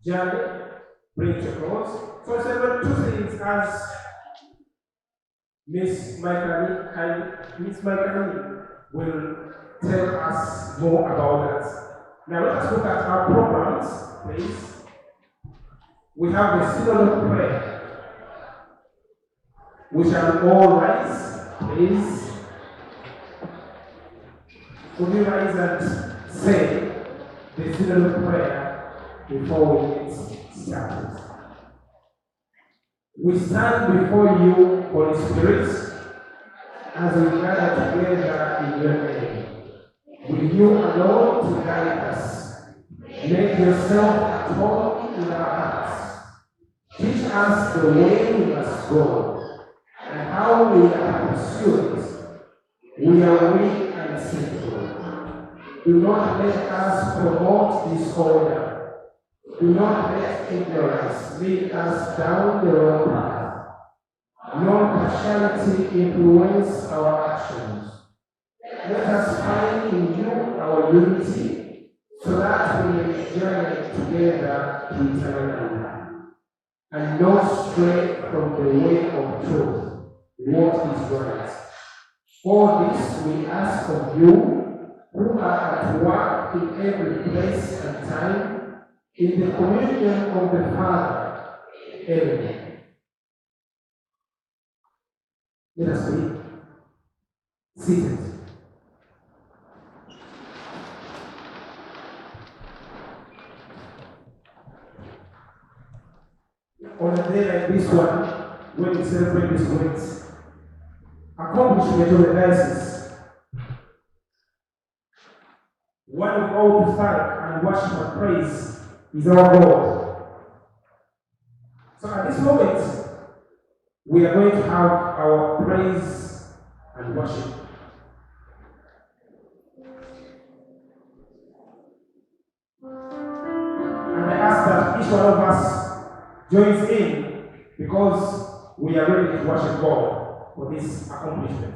journey brings to a close. So it's about two things as Miss Michael will tell us more about that. Now let us look at our programs, please. We have the Synod of Prayer. We shall all rise, please. Would you rise and say the Synod of Prayer before we get started? We stand before you, Holy Spirit, as we gather together in your name. With you alone to guide us. Make yourself at home in our hearts. Teach us the way we must go and how we are to pursue it. We are weak and sinful. Do not let us promote disorder. Do not let ignorance lead us down the wrong path. Nor partiality influence our actions. Let us find in you our unity, so that we may journey together to eternal life, and not stray from the way of truth, what is right. All this we ask of you, who are at work in every place and time, in the communion of the Father. Amen. Let us be seated. On a day like this one, when we celebrate this great accomplishment of the Diocese, one we all to thank and worship and praise is our God. So at this moment, we are going to have our praise and worship. And I ask that each one of us joins in, because we are ready to worship God for this accomplishment.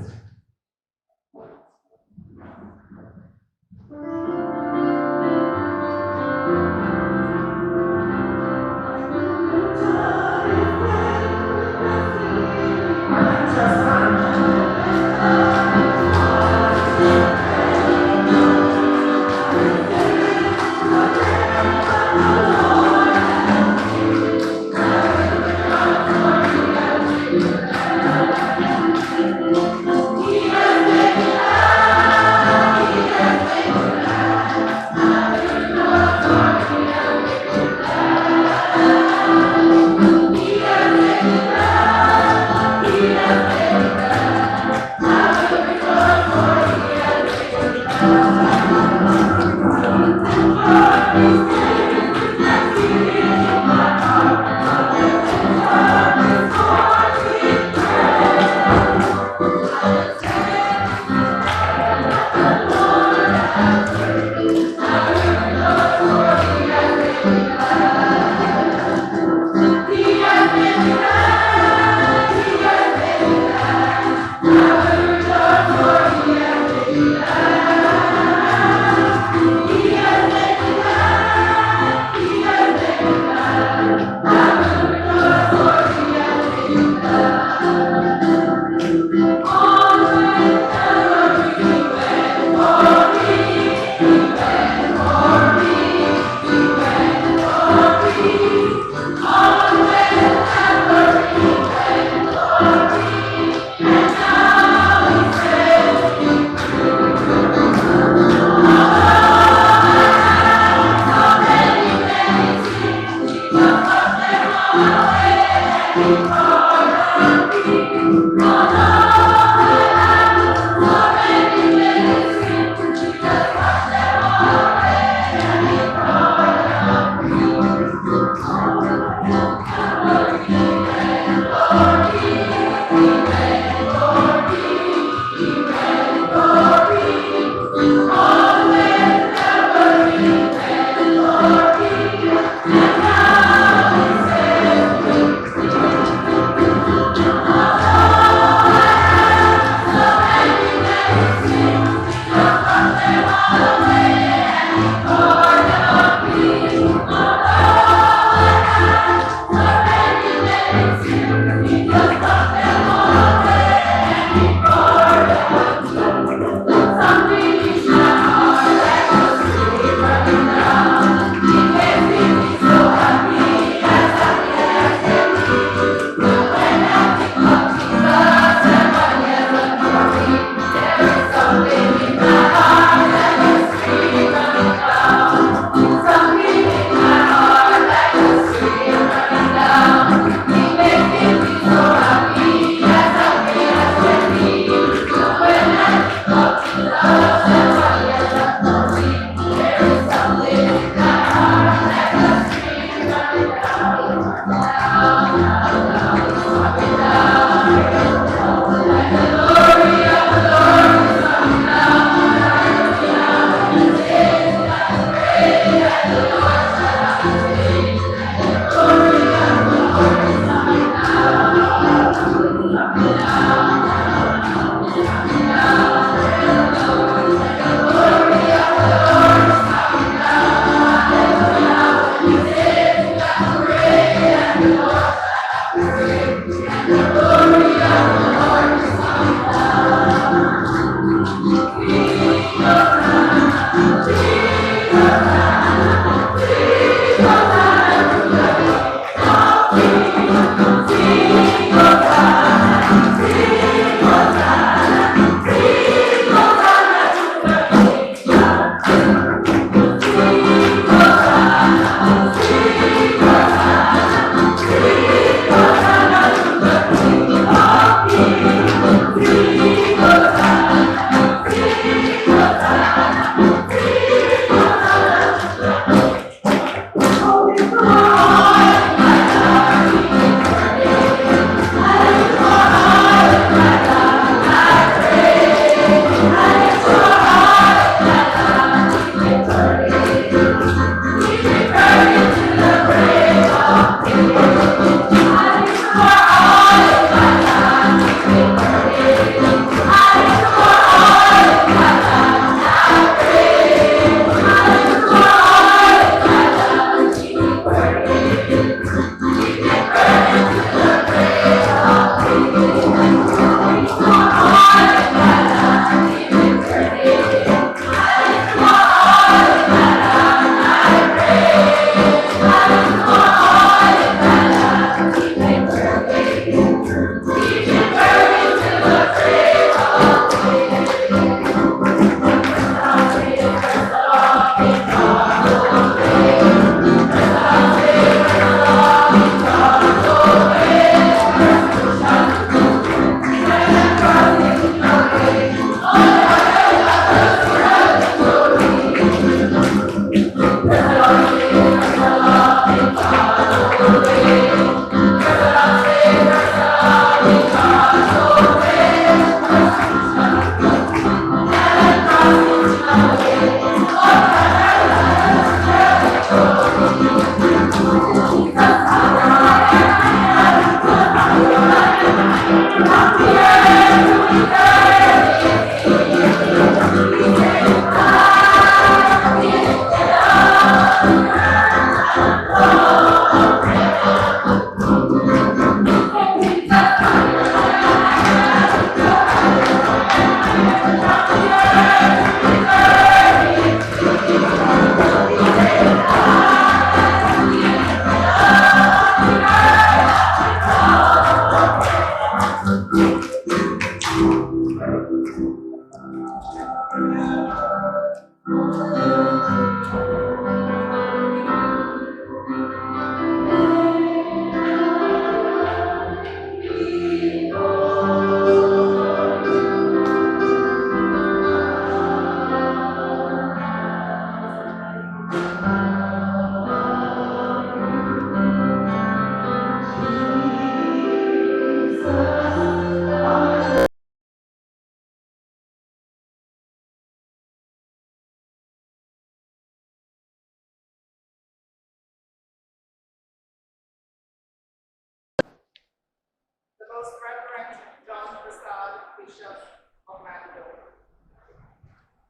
Archbishop of Mandeville.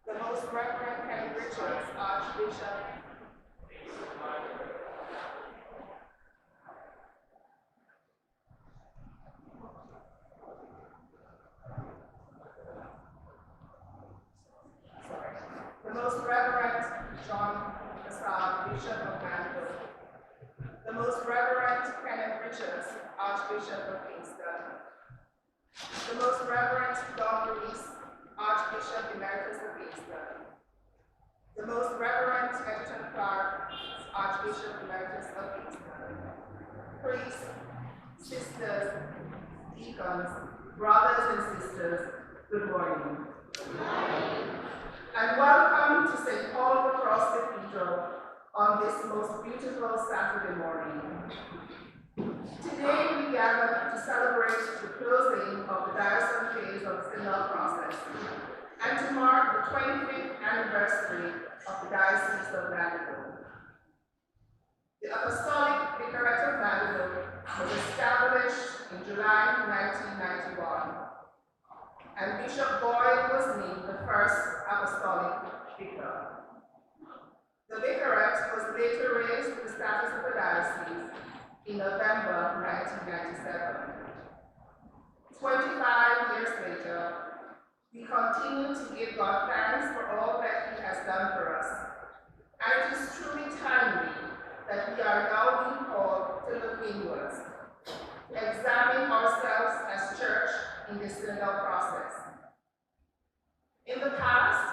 The Most Reverend Henry Richards, Archbishop. The Most Reverend John Casal, Bishop of Mandeville. The Most Reverend Kenneth Richards, Archbishop of Kingston. The Most Reverend Don Luis, Archbishop Emeritus of Kingston. The Most Reverend Edgerton Clark, Archbishop Emeritus of Kingston. Priests, sisters, deacons, brothers and sisters, good morning. And welcome to St. Paul the Cross Cathedral on this most beautiful Saturday morning. Today we gather to celebrate the closing of the diocesan phase of the Synod process and to mark the 25th anniversary of the Diocese of Mandeville. The Apostolic Vicariate of Mandeville was established in July 1991, and Bishop Boyd was named the first apostolic vicar. The vicariate was later raised to the status of a diocese in November 1997. 25 years later, we continue to give God thanks for all that He has done for us, and it is truly timely that we are now being called to look inwards, examine ourselves as church in this synodal process. In the past,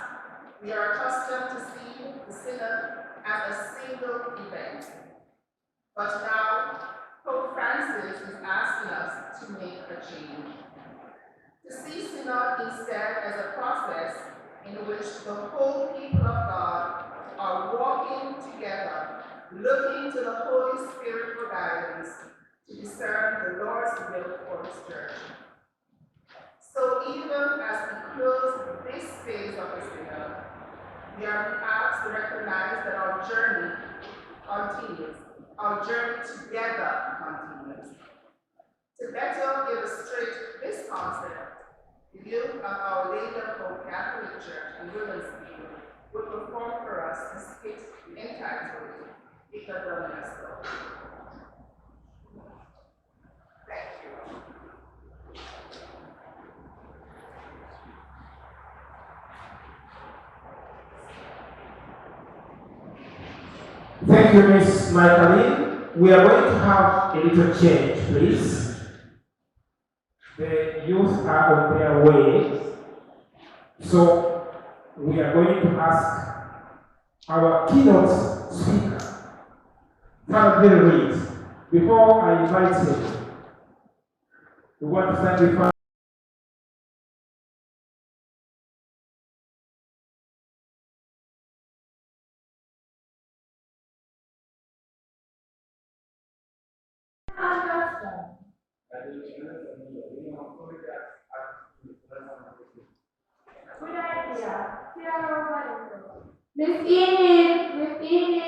we are accustomed to see the synod as a single event, but now Pope Francis is asking us to make a change. To see synod instead as a process in which the whole people of God are walking together, looking to the Holy Spirit for guidance to discern the Lord's will for His church. So even as we close this phase of the synod, we are asked to recognize that our journey continues. Our journey together continues. To better illustrate this concept, the youth of Our Lady of Hope Catholic Church in Williamsfield will perform for us a skit entitled Hija del Maestro. Thank you. Thank you, Miss Michaeline. We are going to have a little change, please. The youth are on their way, so we are going to ask our keynote speaker, Mandeville Reed. Before I invite him, we want to thank the Good idea. Here are our Miss Enid, Miss Enid.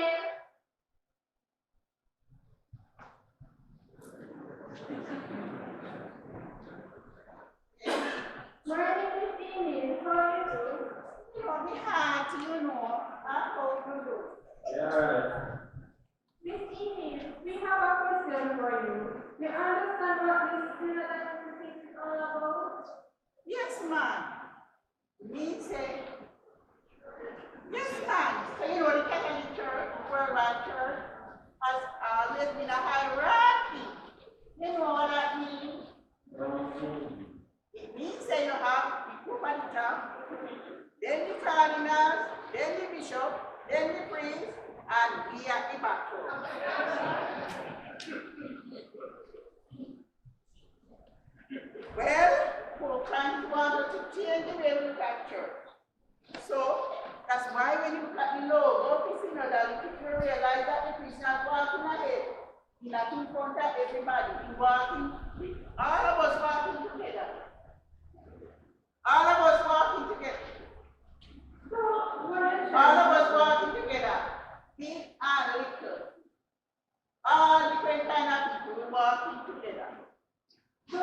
Morning, Miss Enid. How are you? From the heart, you know, I hope you do. Yeah. Miss Enid, we have a question for you. You understand what this synod is all about? Yes, ma'am. Me say, yes, ma'am. So you know the Catholic Church, the worldwide church, has always been a hierarchy. You know what that means? It means that you have the Pope at the top, then the cardinals, then the bishop, then the priest, and we at the bottom. Well, Pope Francis wanted to change the way we look at church. So that's why when you look at the logo of the synod, you realize that the priest is not walking ahead. He's not in front of everybody. He's walking with all of us walking together. All of us walking together. All of us walking together. Big and little. All different kind of people walking together. So,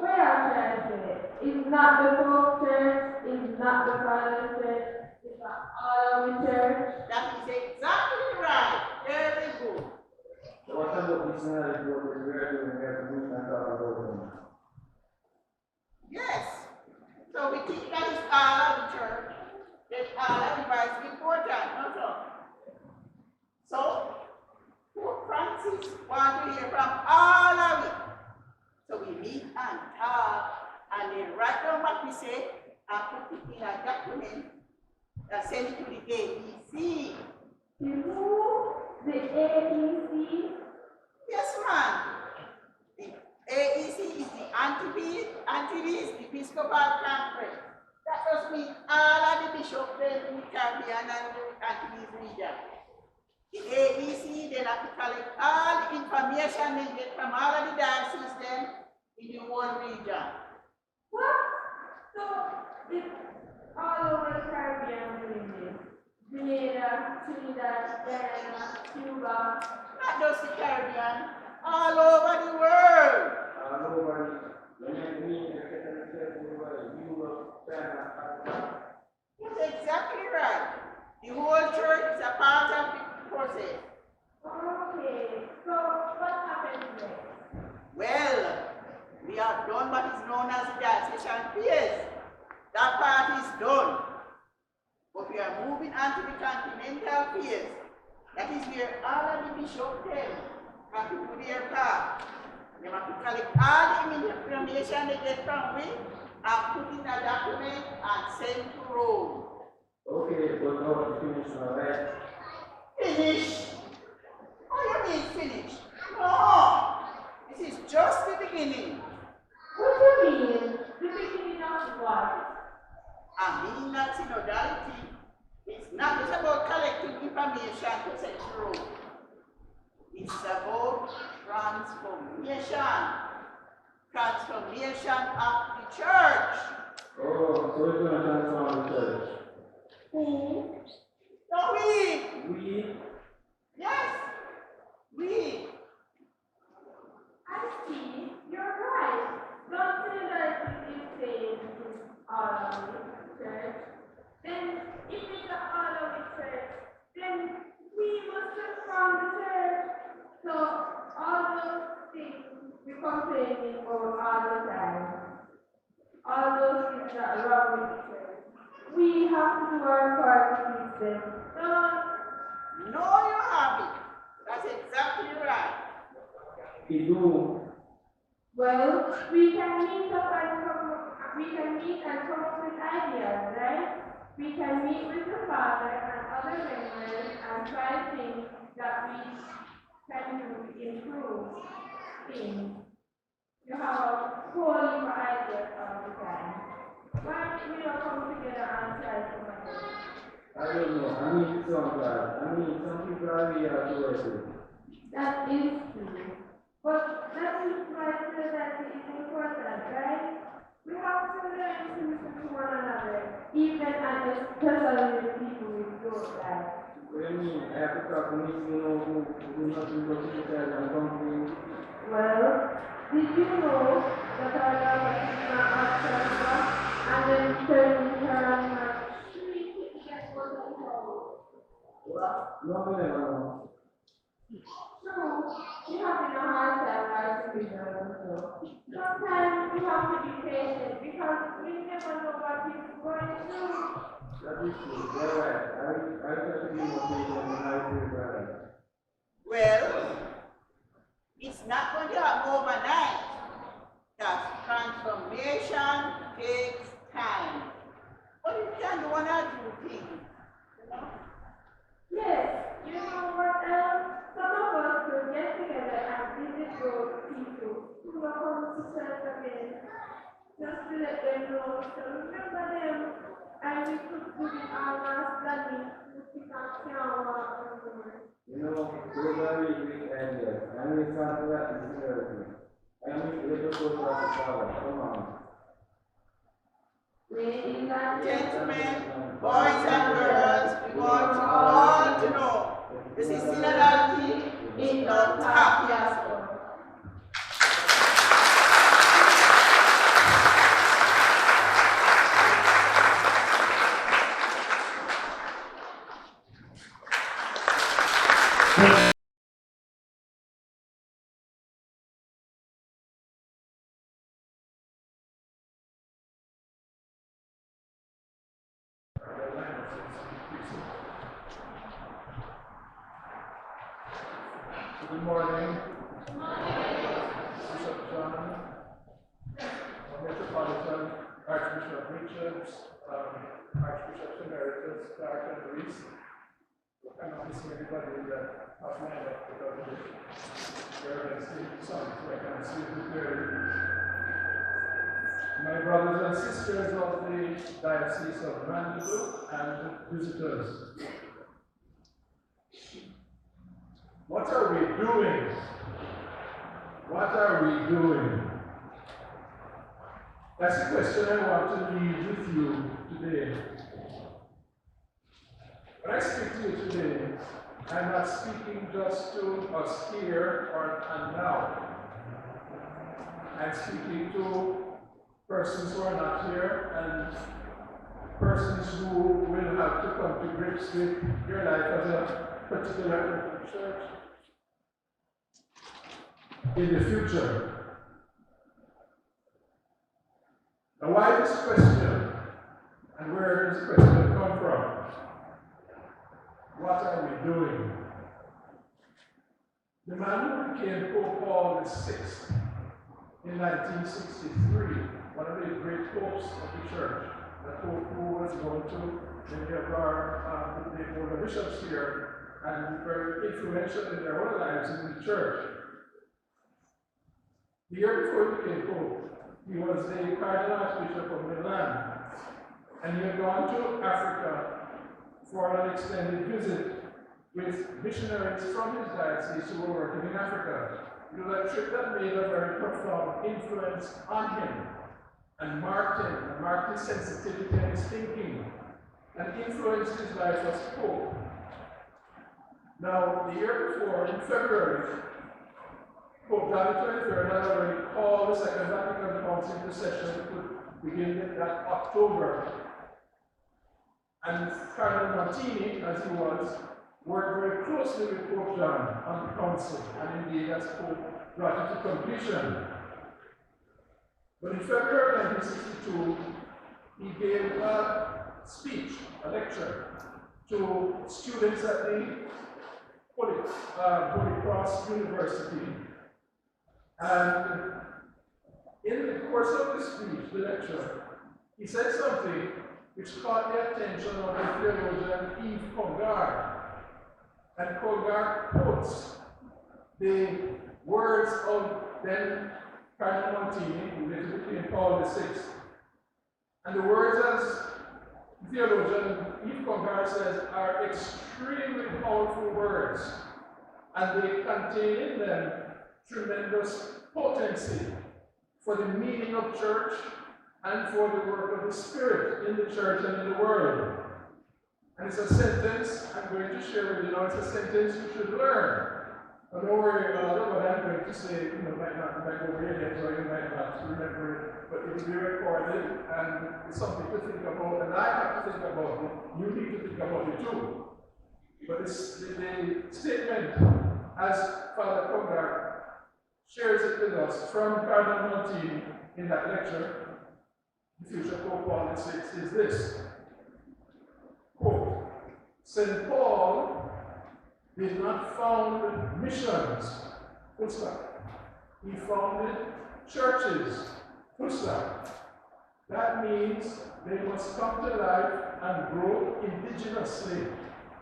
where I'm trying to say is not the Pope Church, it's not the Father Church, it's the all of the church. That is exactly right. Very good. So what about this Synod report is where we have to meet and talk about them? Yes. So we think that is all of the church. That all of the vice important, also. So, Pope Francis wants to hear from all of it. So we meet and talk, and then write down what we say, and put it in a document, and send it to the ABC. You know the AEC? Yes, ma'am. The AEC is the Antilles Episcopal Conference. That just means all of the bishops in the Caribbean and the Antilles region. The AEC then have to collect all the information they get from all of the dioceses then in the whole region. What? So it's all over the Caribbean doing this. Grenada, Trinidad, Guyana, Cuba. Not just the Caribbean, all over the world. All over the Catholic Church, Europe, China, Africa. That's exactly right. The whole church is a part of the process. Okay, so what happens next? Well, we have done what is known as the diocesan phase. That part is done. But we are moving on to the continental phase. That is where all of the bishops then have to do their part. They have to collect all the information they get from we and put in a document and send to Rome. Okay, but now it's finished, all right? Finish? What do you mean finish? No! This is just the beginning. What do you mean? The beginning of what? I mean that synodality is not just about collecting information to send to Rome. It's about transformation. Transformation of the church. Oh, so we're going to transform the church. Who? No, we. We, Yes, we. I see. You're right. Don't say that it is saying all of the church. Then, if it's all of the church, then we must transform the church. So, all those things we complaining about all the time, all those things that are wrong with the church, we have to do our part to fix them. No, you haven't. That's exactly right. we do. Well, we can meet and come up with ideas, right? We can meet with the Father and other members and try things that we can do to improve things. You have a whole heap of ideas all the time. Why don't we all come together and try something? I don't know. I mean, some people are really authoritative. That is true. But that is why that is important, right? We have to learn to listen to one another, even and especially the people we don't like. What do you mean? I have to talk to me, who nothing but criticize and complain. Well, did you know that our daughter is not our and then turning her on her shrieking against what we hold? What? No, we never know. True, we have a hard time writing vision also. Sometimes we have to be patient because we never know what people are going through. That is true. You're right. I try to be more patient and I feel right. Well, it's not going to happen overnight. That transformation takes time. But you can do one or two things. You know? Yes, you know what else? Some of us will get together and visit those people who are coming to church again. Just to let them know. So remember them and we could do it all our study to become stronger. You know, those are really great ideas. And we start to that in sincerity. And we let us go to our Father. Come on. Ladies and Gentlemen, boys and girls, we want you all to know this is synodality, it's not happy. Good morning. Bishop John, Metropolitan Archbishop Richards, Archbishop Emeritus Clark and Reese. I cannot miss anybody that has lined up because of the Reverend Son, so I can see it clearly. My brothers and sisters of the Diocese of Mandeville and visitors. What are we doing? What are we doing? That's the question I want to leave with you today. When I speak to you today, I'm not speaking just to us here or and now. I'm speaking to persons who are not here and persons who will have to come to grips with your life as a particular church in the future. Now, why this question? And where does this question come from? What are we doing? The man who became Pope Paul VI in 1963, one of the great popes of the church, the pope who was known to many of our the older bishops here and very influential in their own lives in the church. The year before he became pope, he was the Cardinal Archbishop of Milan, and he had gone to Africa for an extended visit with missionaries from his diocese who were working in Africa. It was a trip that made a very profound influence on him and marked his sensitivity and his thinking, and influenced his life as Pope. Now, the year before, in February, Pope John XXIII had already called the Second Vatican Council into session to begin that October. And Cardinal Martini, as he was, worked very closely with Pope John on the council, and indeed as Pope brought it to completion. But in February 1962, he gave a speech, a lecture, to students at the Holy Cross University. And in the course of the speech, the lecture, he said something which caught the attention of the theologian Yves Congar. And Congar quotes the words of then Cardinal Martini, who later became Paul VI. And the words, as theologian Yves Congar says, are extremely powerful words, and they contain in them tremendous potency for the meaning of church and for the work of the Spirit in the church and in the world. And it's a sentence I'm going to share with you now. It's a sentence you should learn. Now, don't worry about what I'm going to say. Might not go over your head, or you might not remember it, but it will be recorded, and it's something to think about, and I have to think about it. You need to think about it too. But the statement, as Father Congar shares it with us from Cardinal Martini in that lecture, the future Pope Paul VI, is this. Quote, St. Paul did not found missions, full stop. He founded churches, full stop. That means they must come to life and grow indigenously,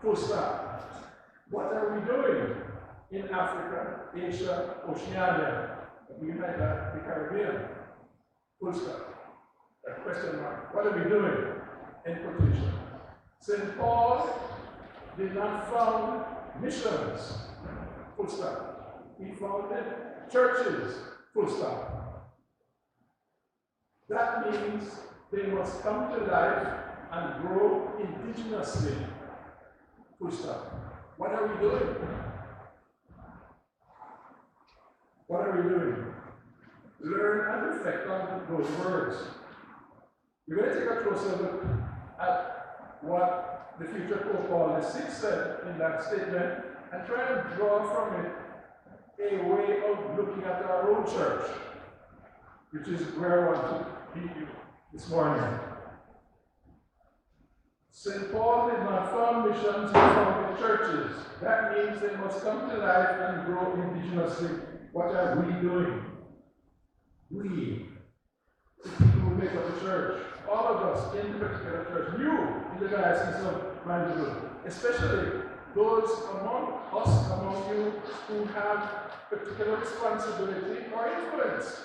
full stop. What are we doing in Africa, Asia, Oceania, we might have the Caribbean, full stop? That question mark. What are we doing in quotation? St. Paul did not found missions, full stop. He founded churches, full stop. That means they must come to life and grow indigenously, full stop. What are we doing? What are we doing? Learn and reflect on those words. We're going to take a closer look at what the future Pope Paul VI said in that statement and try and draw from it a way of looking at our own church, which is where I want to meet you this morning. St. Paul did not found missions, he founded churches. That means they must come to life and grow indigenously. What are we doing? We, the people who make up the church, all of us in the particular church, you in the Diocese of Mandeville, especially those among us, among you who have particular responsibility or influence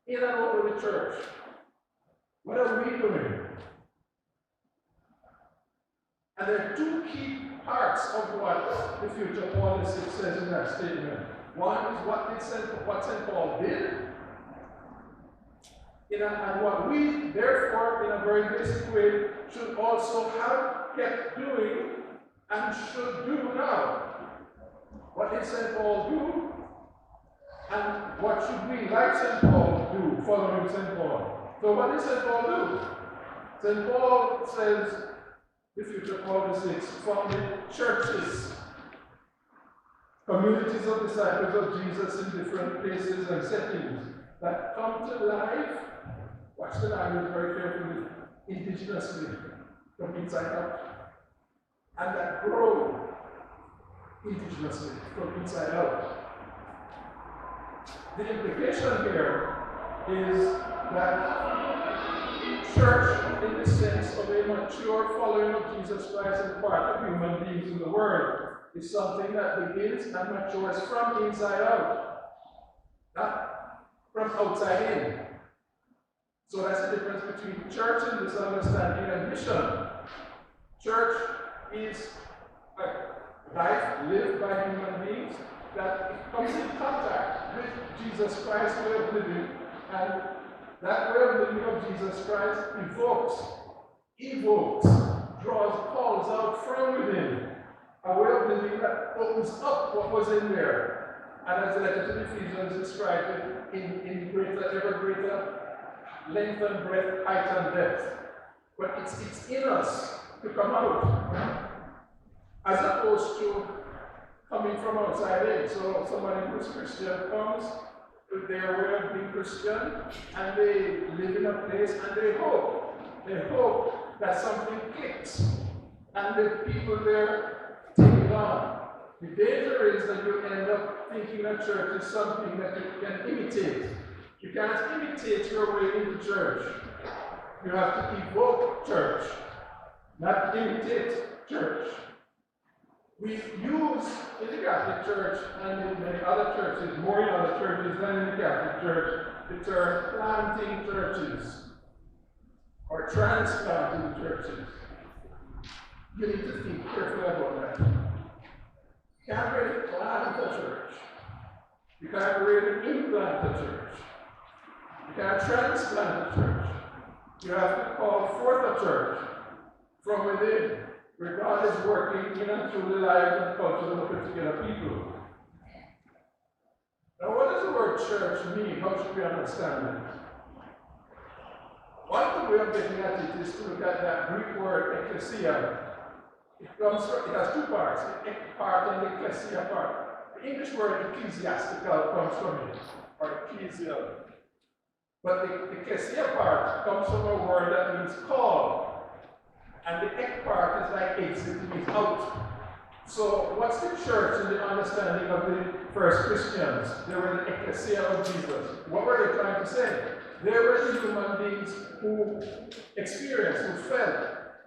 in and over the church. What are we doing? And there are two key parts of what the future Paul says in that statement. One is what St. Paul did, and what we, therefore, in a very basic way, should also have kept doing and should do now. What did St. Paul do? And what should we, like St. Paul, do, following St. Paul? So what did St. Paul do? St. Paul says, the future Paul VI, founded churches, communities of disciples of Jesus in different places and settings that come to life. Watch the language very carefully, indigenously, from inside out, and that grow indigenously from inside out. The implication here is that church, in the sense of a mature following of Jesus Christ and part of human beings in the world, is something that begins and matures from inside out, not from outside in. So that's the difference between church and this understanding and mission. Church is a life lived by human beings that comes in contact with Jesus Christ's way of living, and that way of living of Jesus Christ evokes, draws, calls out from within, a way of living that opens up what was in there. And as the letter to the Ephesians described it, in ever greater length and breadth, height and depth. But it's in us to come out, as opposed to coming from outside in. So somebody who's Christian comes with their way of being Christian, and they live in a place and they hope that something clicks, and the people there take it on. The danger is that you end up thinking that church is something that you can imitate. You can't imitate your way into church. You have to evoke church, not imitate church. We use in the Catholic Church and in many other churches, more in other churches than in the Catholic Church, the term planting churches or transplanting churches. You need to think carefully about that. You can't really plant a church. You can't really implant a church. You can't transplant a church. You have to call forth a church from within, where God is working in and through the lives and culture of a particular people. Now, what does the word church mean? How should we understand it? One way of getting at it is to look at that Greek word ecclesia. It has two parts, the ek part and the ecclesia part. The English word ecclesiastical comes from it, or ecclesial. But the ecclesia part comes from a word that means call. And the ek part is like exit, it means out. So what's the church in the understanding of the first Christians? They were the ecclesia of Jesus. What were they trying to say? They were the human beings who experienced, who felt,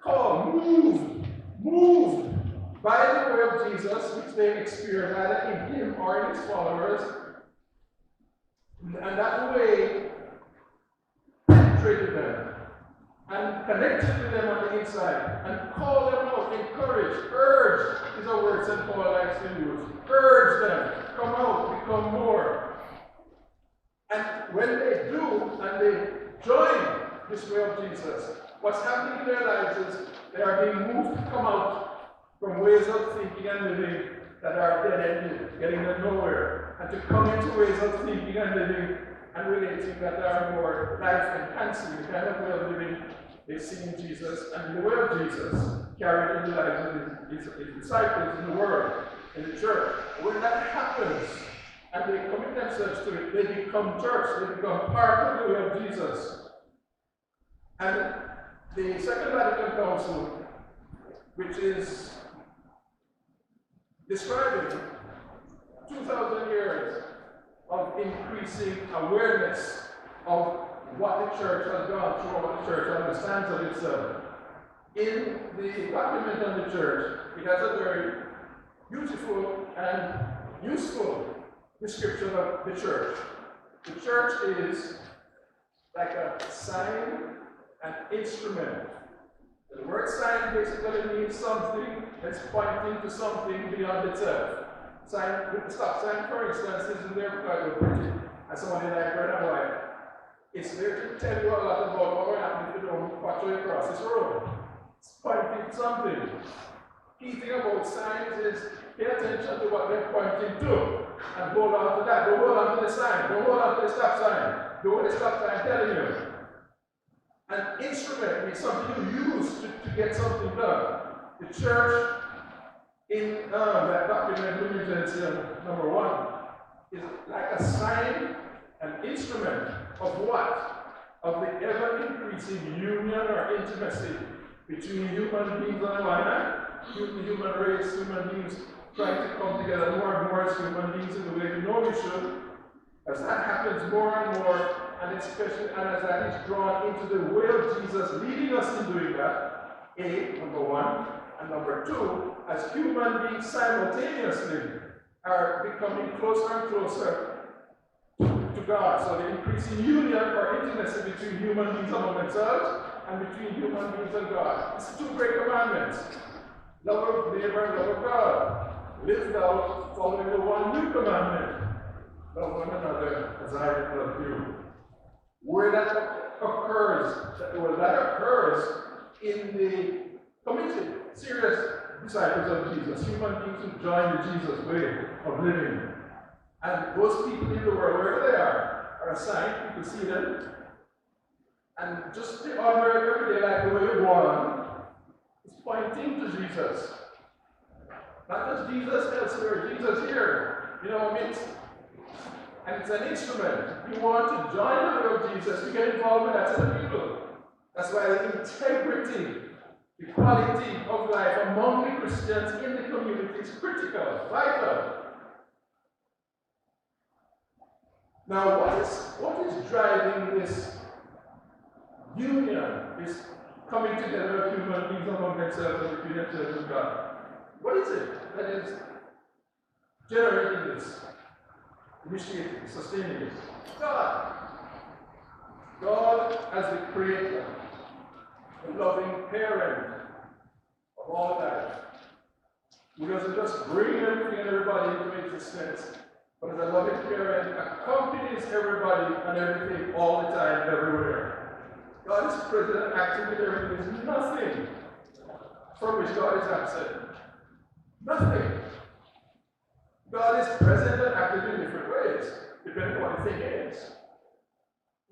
called, moved by the way of Jesus, which they experienced either in him or in his followers. And that way penetrated them and connected to them on the inside and called them out, encouraged, urged is a word St. Paul likes to use. Urge them, come out, become more. And when they do and they join this way of Jesus, what's happening in their lives is they are being moved to come out from ways of thinking and living that are dead-ended, getting them nowhere, and to come into ways of thinking and living and relating that are more life-enhancing, the kind of way of living they see in Jesus and the way of Jesus carried in the lives of his disciples in the world, in the church. When that happens, and they commit themselves to it, they become church, they become part of the way of Jesus. And the Second Vatican Council which is describing 2,000 years of increasing awareness of what the church has gone through, what the church understands of itself. In the document on the church, it has a very beautiful and useful description of the church. The church is like a sign and instrument. The word sign basically means something that's pointing to something beyond itself. Sign, with the stop sign, for instance, isn't there because we're pretty, and somebody like red and white. It's there to tell you a lot about what will happen if you don't watch way across this road. It's pointing to something. Key thing about signs is pay attention to what they're pointing to and hold on to that. Don't hold on to the sign. Don't hold on to the stop sign. Do what the stop sign telling you. An instrument means something you use to get something done. The church in that document, Luminance number 1, is like a sign, an instrument of what? Of the ever-increasing union or intimacy between human beings on the one hand, the human race, human beings trying to come together more and more as human beings in the way we know we should. As that happens more and more, and especially and as that is drawn into the way of Jesus leading us in doing that, number 1, and number 2, as human beings simultaneously are becoming closer and closer to God. So the increasing union or intimacy between human beings among themselves and between human beings and God. It's the 2 great commandments. Love of neighbor and love of God. Lived out following the 1 new commandment. Love one another as I love you. Where that occurs in the committed, serious disciples of Jesus, human beings who join the Jesus way of living. And those people in the world, wherever they are assigned, people see them. And just the ordinary everyday life, the way they go on, is pointing to Jesus. Not just Jesus elsewhere, Jesus here, in our midst. And it's an instrument. If you want to join the way of Jesus, you get involved with that set of people. That's why the integrity, the quality of life among the Christians in the community is critical, vital. Now, what is driving this union, this coming together of human beings among themselves and between themselves and God? What is it that is generating this, initiating, sustaining this? God. God as the creator, the loving parent of all life, who doesn't just bring everything and everybody into existence, but as a loving parent accompanies everybody and everything all the time, everywhere. God is present and active in everything. There's nothing from which God is absent. Nothing. God is present and active in different ways, depending on what the thing is.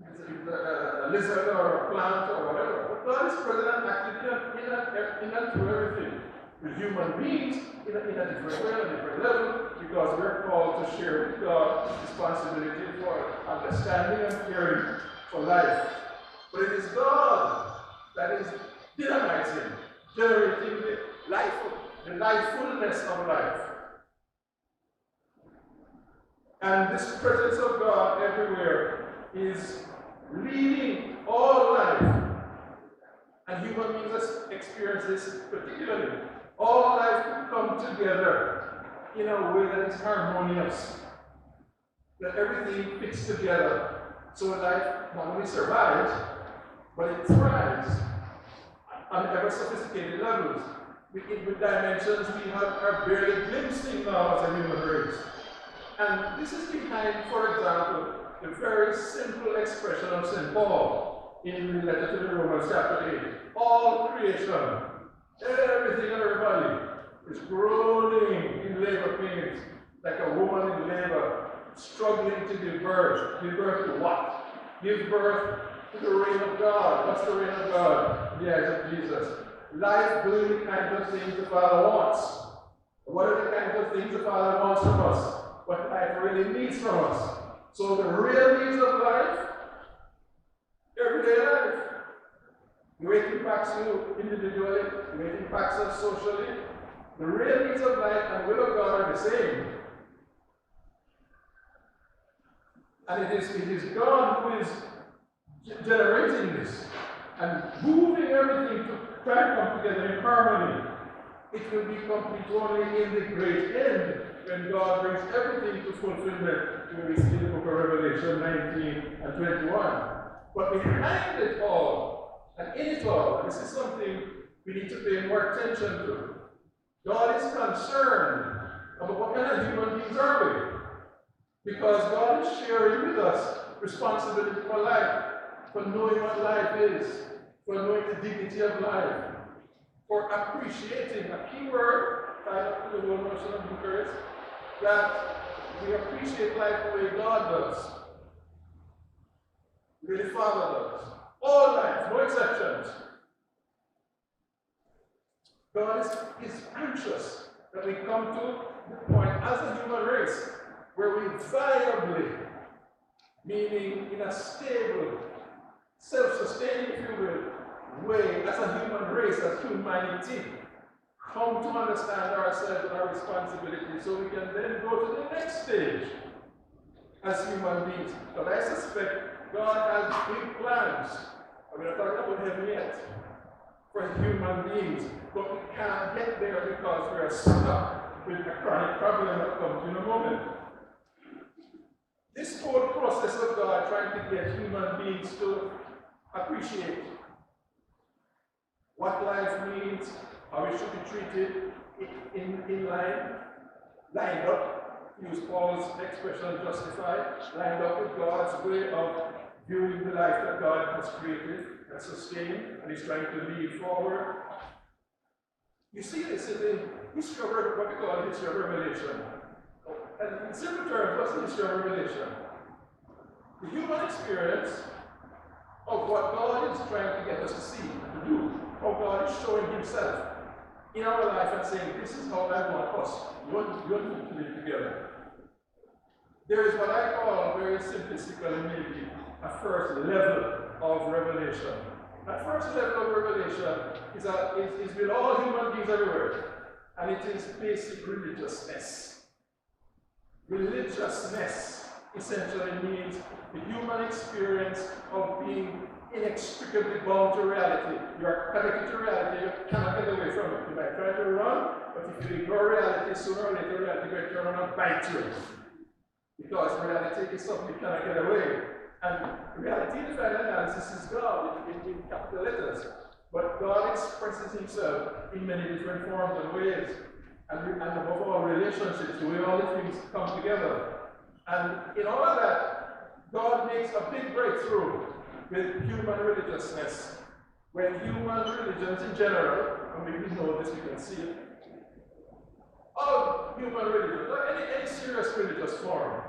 It's a lizard or a plant or whatever. But God is present and active in and through everything. With human beings in a different way, on a different level, because we're called to share with God responsibility for understanding and caring for life. But it is God that is dynamizing, generating the lifefulness of life. And this presence of God everywhere is leading all life. And human beings experience this particularly. All life can come together in a way that is harmonious. That everything fits together. So life not only survives, but it thrives on ever sophisticated levels. With dimensions we are barely glimpsing now as a human race. And this is behind, for example, the very simple expression of St. Paul in the letter to the Romans chapter 8. All creation, everything and everybody is groaning in labor pains, like a woman in labor, struggling to give birth. Give birth to what? Give birth to the reign of God. What's the reign of God in the eyes of Jesus? Life doing the kinds of things the Father wants. What are the kinds of things the Father wants from us? What life really needs from us. So the real needs of life, everyday life, waking back to you individually, the way it impacts us socially, the real needs of life and will of God are the same. And it is God who is generating this and moving everything to try to come together in harmony. It will be complete only in the great end when God brings everything to fulfillment, where we see in the book of Revelation 19 and 21. But behind it all, and in it all, and this is something we need to pay more attention to, God is concerned about what kind of human beings are we. Because God is sharing with us responsibility for life, for knowing what life is, for knowing the dignity of life, for appreciating, a key word tied up to the whole notion of Eucharist, that we appreciate life the way God does, the way the Father does. All life, no exceptions. God is anxious that we come to the point as a human race where we viably, meaning in a stable, self-sustaining, if you will, way, as a human race, as humanity, come to understand ourselves and our responsibility so we can then go to the next stage as human beings. But I suspect God has big plans. I'm not talking about heaven yet, for human beings, but we can't get there because we are stuck with a chronic problem that comes in a moment. This whole process of God trying to get human beings to appreciate what life means, how it should be treated in line, lined up, to use Paul's expression, justified, lined up with God's way of viewing the life that God has created and sustained, and is trying to lead forward. You see this in the history of what we call the history of Revelation. And in simple terms, what's the history of Revelation? The human experience of what God is trying to get us to see and to do, how God is showing himself in our life and saying, this is how I want us. You need to live together. There is what I call, very simplistically maybe, a first level of revelation. That first level of revelation is with all human beings everywhere. And it is basic religiousness. Religiousness essentially means the human experience of being inextricably bound to reality. You are connected to reality, you cannot get away from it. You might try to run, but if you ignore reality, sooner or later reality will turn around and bite you. Because reality is something you cannot get away. And reality in the final analysis is God in capital letters. But God expresses himself in many different forms and ways. And above all, relationships, the way all the things come together. And in all of that, God makes a big breakthrough with human religiousness. When human religions in general, and we know this, we can see it, all human religions, any serious religious form,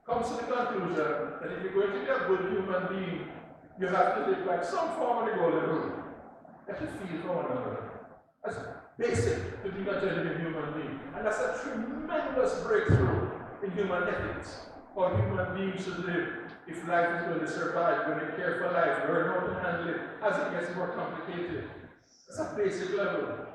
comes to the conclusion that if you're going to be a good human being, you have to live like some form of the golden rule. You have to feel for one another. That's basic to being a genuine human being. And that's a tremendous breakthrough in human ethics. How human beings should live if life is going to survive, when they care for life, learn how to handle it as it gets more complicated. That's a basic level.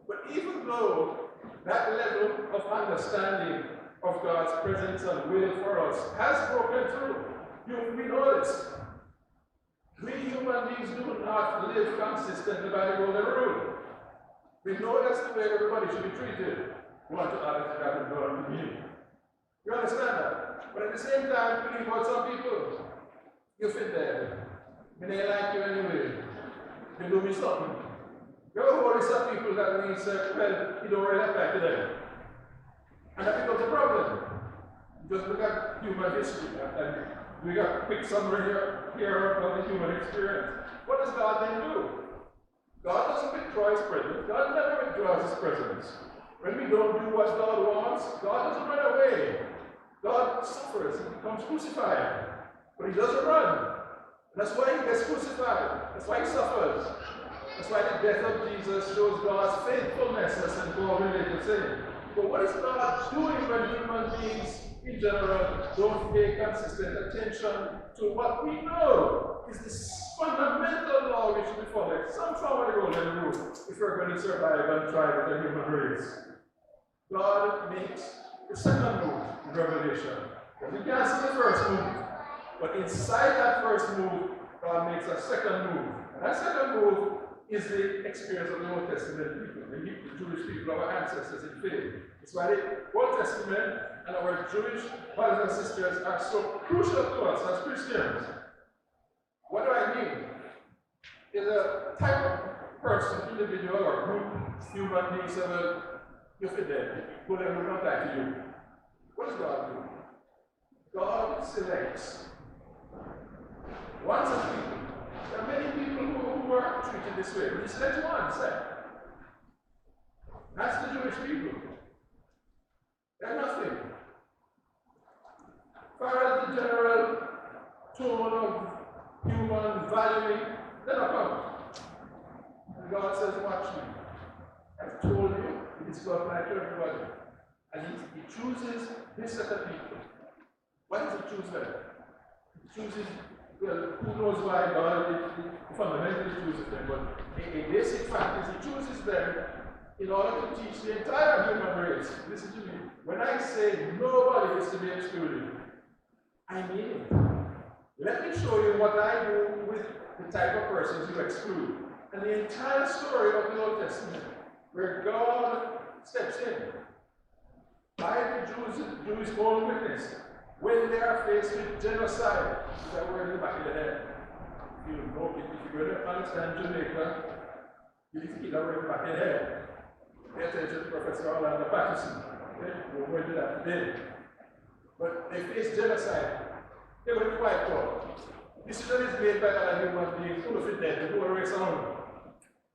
But even though that level of understanding of God's presence and will for us has broken through, we know this. We human beings do not live consistently by the golden rule. We know that's the way everybody should be treated. You want to add it to God to me. You understand that? But at the same time, you think about some people. You fit there. And they like you anyway. You do me something. You ever worry some people that means, well, you don't really apply to them. And that becomes a problem. Just look at human history. And we got a quick summary here of the human experience. What does God then do? God doesn't withdraw his presence. God never withdraws his presence. When we don't do what God wants, God doesn't run away. God suffers. He becomes crucified. But he doesn't run. And that's why he gets crucified. That's why he suffers. That's why the death of Jesus shows God's faithfulness, as St. Paul related to say. But what is God doing when human beings in general, don't pay consistent attention to what we know is the fundamental law we should be following. Some form of the golden rule if we're going to survive and thrive as a human race. God makes the second move in Revelation. We can't see the first move, but inside that first move, God makes a second move. And that second move is the experience of the Old Testament people, the Jewish people, our ancestors in faith. It's why the Old Testament and our Jewish brothers and sisters are so crucial to us as Christians. What do I mean? Is a type of person, individual, or group, human being, say, well, you're dead. Well, then we'll not die to you. What does God do? God selects one set of people. There are many people who are treated this way, but he selects one set. That's the Jewish people. They're nothing. As far as the general tone of human valuing, they don't count. And God says, watch me. I've told you, it's going to apply to everybody. And he chooses this set of people. Why does he choose them? He chooses, well, who knows why God fundamentally chooses them, but a basic fact is he chooses them in order to teach the entire human race. Listen to me. When I say nobody is to be excluded, I mean it. Let me show you what I do with the type of persons you exclude. And the entire story of the Old Testament, where God steps in by the Jews' own witness, when they are faced with genocide, that word in the back of the head. If you're going to understand Jamaica, you need to keep that word in the back of the head. Pay attention to Professor Orlando Patterson. Okay? We'll go into that today. But they face genocide. They were quite poor. Decision is made by other human beings who are dead, who are race on.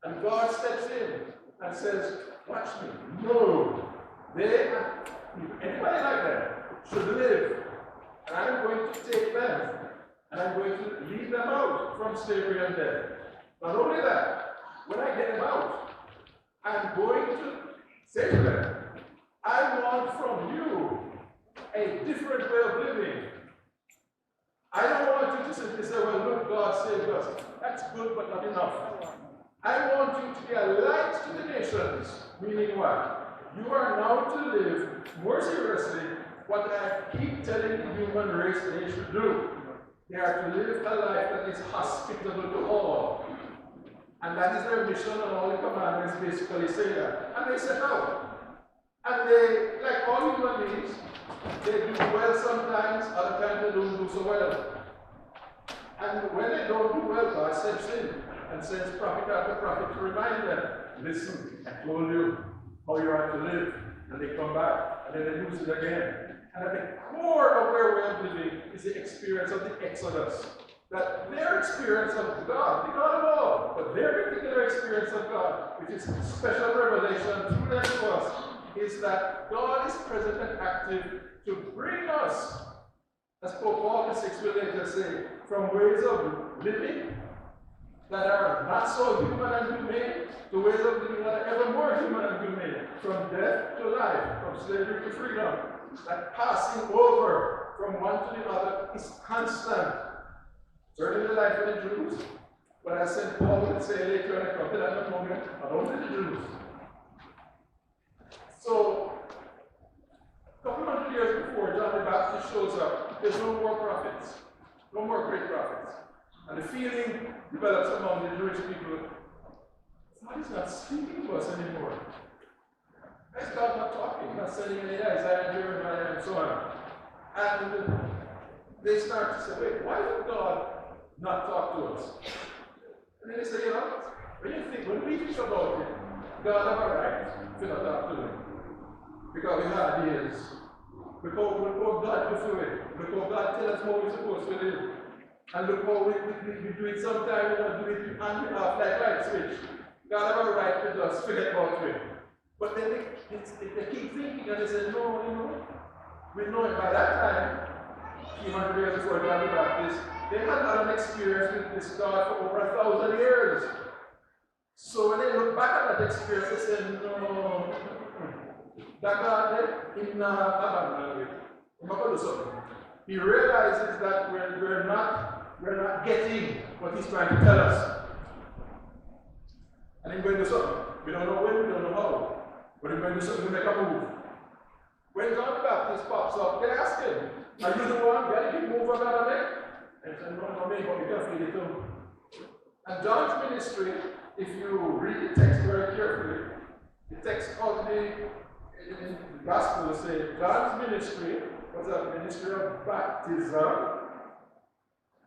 And God steps in and says, watch me. No. Anybody like that should live. And I'm going to take them. And I'm going to lead them out from slavery and death. Not only that, when I get them out, I'm going to say to them, I want from you a different way of living. I don't want you to simply say, well, look, God saved us. That's good, but not enough. I want you to be a light to the nations. Meaning what? You are now to live more seriously what I keep telling the human race they should do. They are to live a life that is hospitable to all. And that is their mission, and all the commandments basically say that. And they set out. And they, like all human beings, they do well sometimes, other times they don't do so well. And when they don't do well, God steps in and sends prophet after prophet to remind them, listen, I told you how you are to live. And they come back, and then they lose it again. And at the core of their way of living is the experience of the Exodus. That their experience of God, the God of all, but their particular experience of God, which is special revelation through them to us, is that God is present and active to bring us, as Pope Paul VI will later say, from ways of living that are not so human and humane to ways of living that are ever more human and humane, from death to life, from slavery to freedom. That passing over from one to the other is constant. Certainly the life of the Jews, but as St. Paul would say later, and I come to that in a moment, not only the Jews. So, a couple hundred years before John the Baptist shows up, there's no more prophets, no more great prophets. And the feeling develops among the Jewish people, God is not speaking to us anymore. Why is God not talking? Not sending any Isaiah, Jeremiah, and so on. And they start to say, wait, why would God not talk to us? And then they say, when we think about it, God have a right to not talk to him. Because we have ideas. Look how God goes through it. Look how God tells us how we're supposed to live. And look how we do it sometimes, do it on and off like light switch. God have a right to just forget about it. But then they keep thinking and they say, no, we know it. By that time, 300 years before John the Baptist, they had had an experience with this God for over 1,000 years. So when they look back at that experience, they say, no, that God, he not abandoned it. He realizes that we're not getting what he's trying to tell us. And he's going to do something. We don't know when, we don't know how. But he's going to do something to make a move. When John the Baptist pops up, they ask him, are you the one? Can you move about a bit? And he said, no, not me, but you can feel it too. And John's ministry, if you read the text very carefully, the text in the Gospel says John's ministry was a ministry of baptism,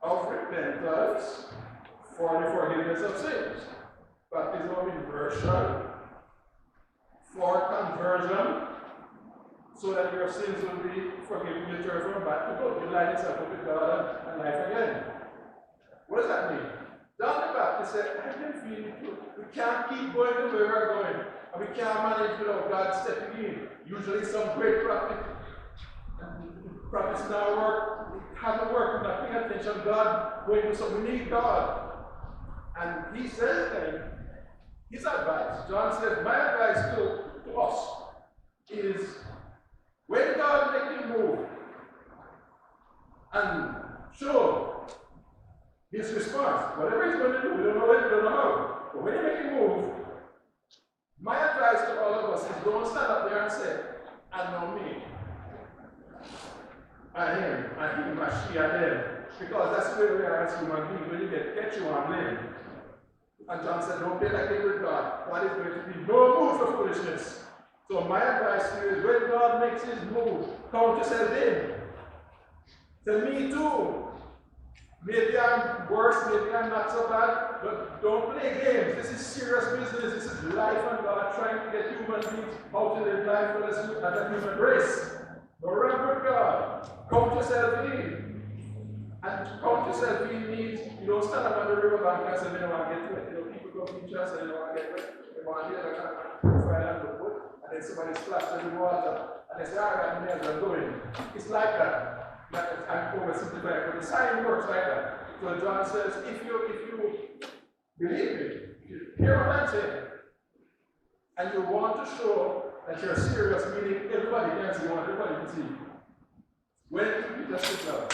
of repentance, for the forgiveness of sins. Baptism of immersion, for conversion, so that your sins will be forgiven, you turn from bad to good. You line yourself up with God and life again. What does that mean? John the Baptist said, I can feel it too. We can't keep going the way we're going. And we can't manage without God stepping in. Usually some great prophet, and prophets now work, haven't worked, not paying attention. God, going to something. We need God. And he says then, his advice, John says, my advice to us is, when God makes you move and show his response, whatever he's going to do, we don't know when, we don't know how, but when he makes you move, my advice to all of us is don't stand up there and say, I know me, I him, I she, I them, because that's the way we are as human beings. When you get you on limb. And John said, don't play like it with God. God is going to be no move for foolishness. So my advice to you is, when God makes his move, count yourself in. Tell me too. Maybe I'm worse, maybe I'm not so bad, but don't play games. This is serious business. This is life and God trying to get human beings how to live life as a human race. But remember with God, count yourself in. And count yourself in means you don't stand up on the riverbank and say, I don't want to get wet. People come to church and they don't want to get wet. They want to get a profile on the foot, and then somebody splashes in the water, and they say, all right, I'm going. It's like that. I'm oversimplifying, but the sign works like that. So John says, if you believe me, if you hear what I'm saying, and you want to show that you're serious, meaning everybody can see, you want everybody to see, when you just sit down,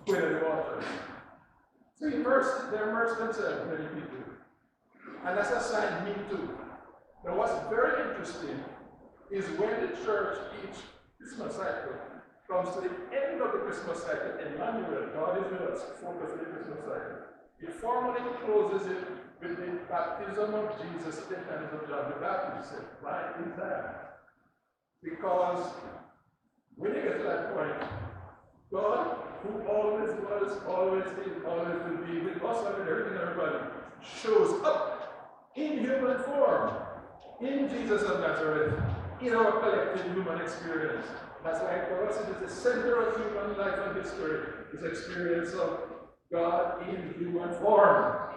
put in the water. So they immerse themselves, many people. And that's a sign me too. Now what's very interesting is when the church each Christmas cycle comes to the end of the Christmas cycle, and Mandeville, God is with us, focus on the Christmas cycle. It formally closes it with the baptism of Jesus at the hands of John the Baptist. Why is that? Because when you get to that point, God, who always was, always is, always will be with us and with everything and everybody, shows up in human form, in Jesus of Nazareth, in our collective human experience. That's why for us it is the center of human life and history, this experience of God in human form.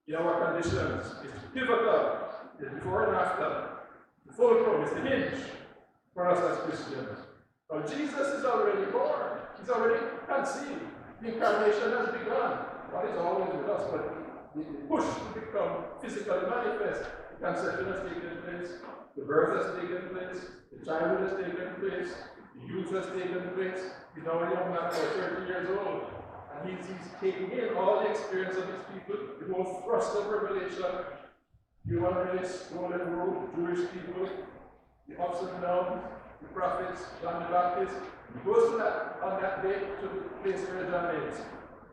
In our conditions, it's pivotal, it's before and after. The fulcrum is the hinge for us as Christians. Now Jesus is already born, he's already conceived. The incarnation has begun. God is always with us, but the push to become physically manifest, the conception has taken place, the birth has taken place, the childhood has taken place, the youth has taken place. He's now a young man, about 30 years old. And he's taking in all the experience of his people, the whole thrust of revelation, human race, golden rule, Jewish people, the ups and downs, the prophets, John the Baptist. He goes to that on that day to the place where John is.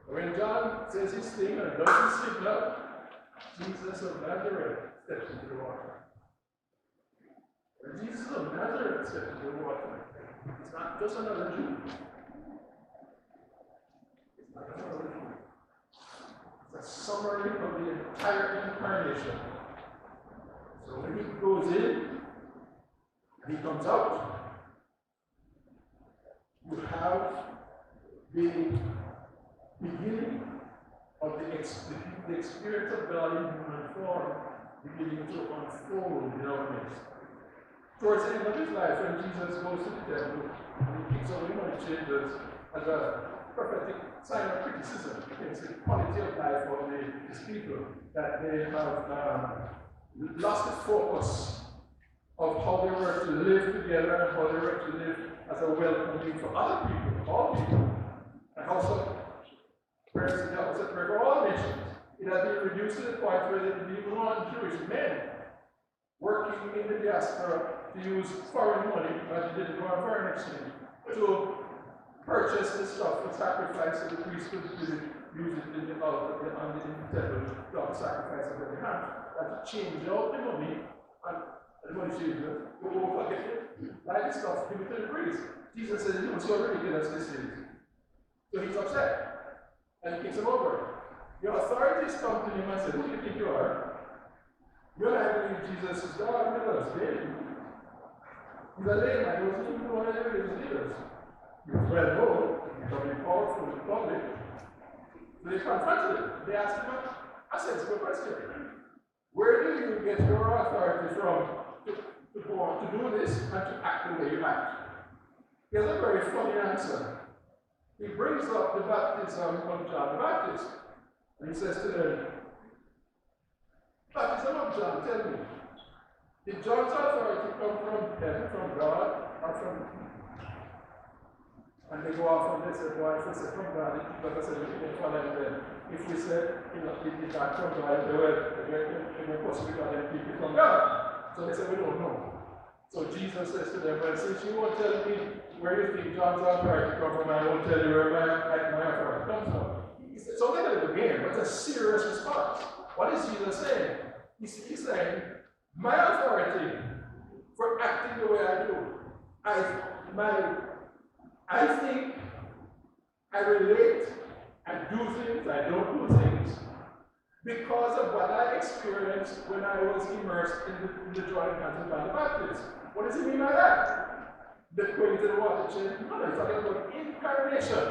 When John says his thing and does his signal, Jesus of Nazareth steps into the water. When Jesus of Nazareth steps into the water, he's not just another Jew. It's not another Jew. It's a summary of the entire incarnation. So when he goes in and he comes out, you have the beginning of the experience of God in human form beginning to unfold in our midst. Towards the end of his life, when Jesus goes to the temple, he picks up the money changers as a prophetic sign of criticism against the quality of life of his people, that they have lost the focus of how they were to live together and how they were to live as a welcoming for other people, for all people. And also, prayers in the opposite prayer for all nations. It has been reduced to the point where they didn't even want Jewish men working in the diaspora to use foreign money, but they didn't want foreign exchange, to purchase the stuff for sacrifice so the priest could use it in the altar on the temple to sacrifice of every hand. That change out the money and the money changer, go forget it, buy the stuff, give it to the priest. Jesus says, you know, so ridiculous this is. So he's upset. And he kicks him over. Your authorities come to him and say, who do you think you are? You're not believe Jesus is God with us, baby. He's a layman, he wasn't even one of the religious leaders. He was well known, becoming powerful in public. So they confronted him. They asked him a sensible question. Where do you get your authority from to go on to do this and to act the way you act? He has a very funny answer. He brings up the baptism of John the Baptist. And he says to them, baptism of John, tell me, did John's authority come from heaven, from God, or from? And they go off and they say, boy, if we say from God, because I said we can follow him then. If we say, you know, it did not come from God, they were possibly God and people from God. So they say, we don't know. So Jesus says to them, well, since you won't tell me where you think John's authority comes from, I won't tell you where my authority comes from. It's a little game, but it's a serious response. What is Jesus saying? He's saying, my authority for acting the way I do, I think, I relate, I do things, I don't do things, because of what I experienced when I was immersed in the Jordan hands of John the Baptist. What does he mean by that? The going to the water change? No, he's talking about incarnation.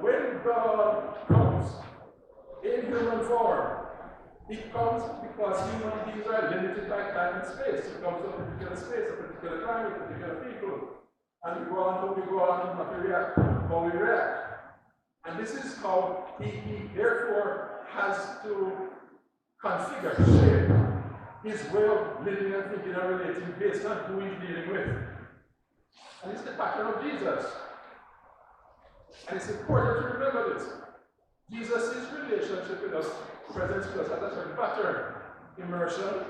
When God comes in human form, he comes because human beings are limited by time and space. He comes to a particular space, a particular climate, a particular people. And we go on, and how we react, how we react. And this is how he therefore has to configure, shape his way of living and thinking and relating based on who he's dealing with. And it's the pattern of Jesus. And it's important to remember this. Jesus' relationship with us presents to us as a certain pattern. Immersion,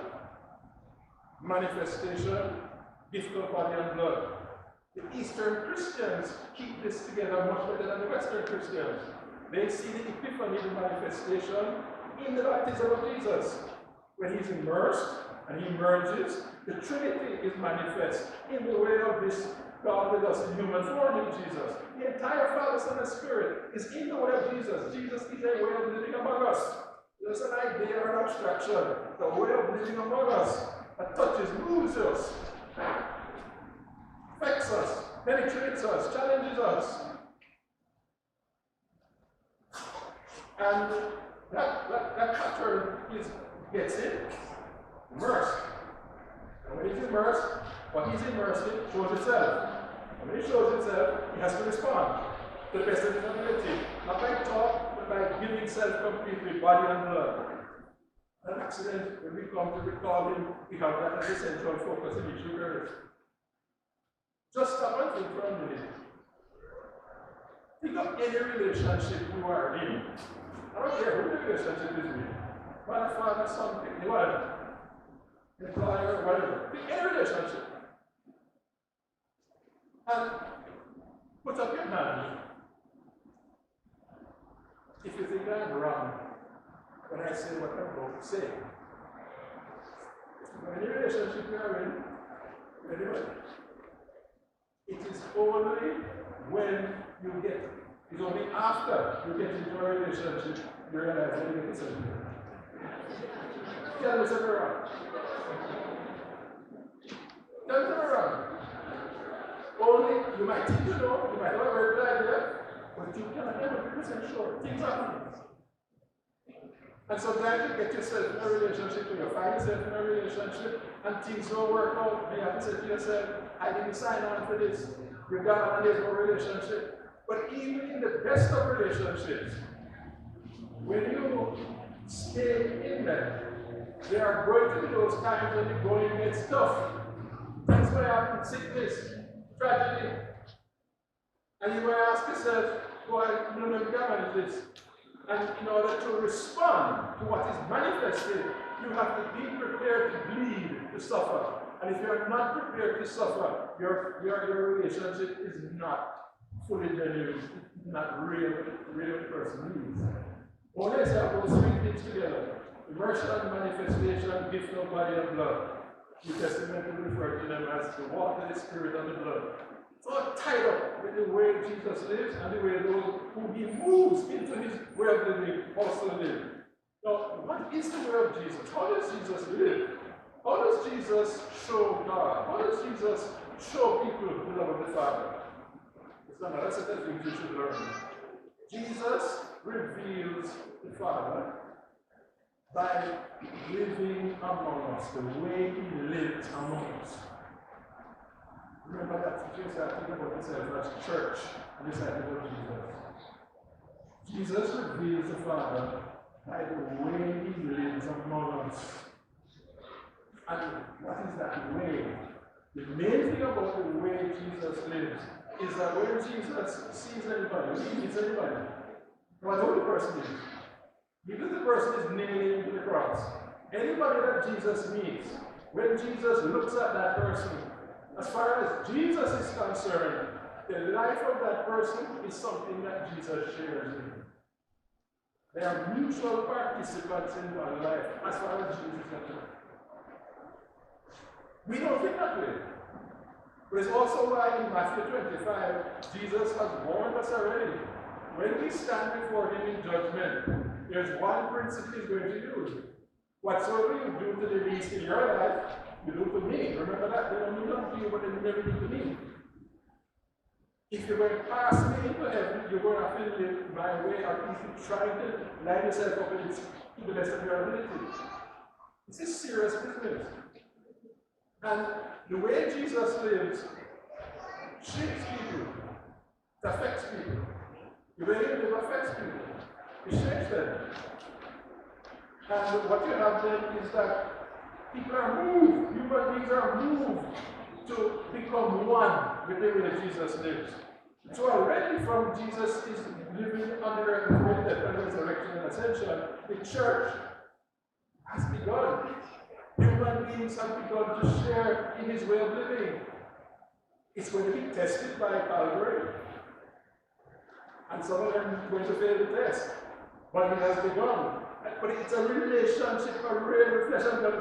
manifestation, gift of body and blood. The Eastern Christians keep this together much better than the Western Christians. They see the epiphany, the manifestation, in the baptism of Jesus. When he's immersed and he emerges, the Trinity is manifest in the way of this God with us in human form in Jesus. The entire Father, Son, and Spirit is in the way of Jesus. Jesus is a way of living among us. There's an idea or an abstraction, the way of living among us that touches, moves us, affects us, penetrates us, challenges us. And that pattern gets in, immersed. And when he's immersed, what he's immersed in shows itself. And when it shows itself, he has to respond to the best of his ability. Not by talk, but by giving himself completely, body and blood. An accident, when we come to recall him, we have that as a central focus in each Eucharist. Just stop and think for a minute. Think of any relationship you are in. I don't care who the relationship is with. Father, father, son, whatever. Employer, whatever. Pick any relationship. And put up your hand. If you think I'm wrong when I say what I'm going to say. Any relationship you are in, anyway, it is only when you get, it's only after you get into a relationship you realize that you get something. Tell me something wrong. Tell me something wrong. Only, you might think you know, you might have a very good idea, but you cannot 100% sure. Things happen. And sometimes you get yourself in a relationship, or you find yourself in a relationship, and things don't work out, and you have to say to yourself, I didn't sign on for this. You're gone and there's no relationship. But even in the best of relationships, when you stay in them, there are going to be those times when you're going to get stuff. Things may happen, sickness, tragedy, And you might ask yourself, why you never can manage this? And in order to respond to what is manifested, you have to be prepared to bleed, to suffer. And if you're not prepared to suffer, your relationship is not fully genuine, not real person needs. Only let's have those three things together. Immersion, manifestation, gift of body and blood. New Testament will refer to them as the water, the spirit, and the blood. It's all tied up with the way Jesus lives and the way those who he moves into his way of living also live. Now, what is the way of Jesus? How does Jesus live? How does Jesus show God? How does Jesus show people the love of the Father? It's another set of things you should learn. Jesus reveals the Father by living among us, the way he lived among us. Remember that Jesus had thinking about himself as church and disciple of Jesus. Jesus reveals the Father by the way he lives among us. And what is that way? The main thing about the way Jesus lives is that when Jesus sees anybody, when he meets anybody, whatever the person is, even if the person is nailing to the cross, anybody that Jesus meets, when Jesus looks at that person, as far as Jesus is concerned, the life of that person is something that Jesus shares with him. They are mutual participants in one life, as far as Jesus is concerned. We don't think that way. But it's also why in Matthew 25, Jesus has warned us already. When we stand before him in judgment, there's one principle he's going to use. Whatsoever you do to the least in your life, you do to me. Remember that? They don't do nothing to you, but they never do to me. If you're going to pass me into heaven, you're going to have to live my way, or if you try to line yourself up with it to the best of your ability. This is serious business. And the way Jesus lives shapes people, it affects people. The way he lives affects people, it shapes them. And what you have then is that people are moved, human beings are moved to become one with the way Jesus lives. So already from Jesus is living under the death and resurrection and ascension, the church has begun. Human beings have begun to share in his way of living. It's going to be tested by Calvary. And some of them are going to fail the test. But it has begun. But it's a relationship, a real reflection of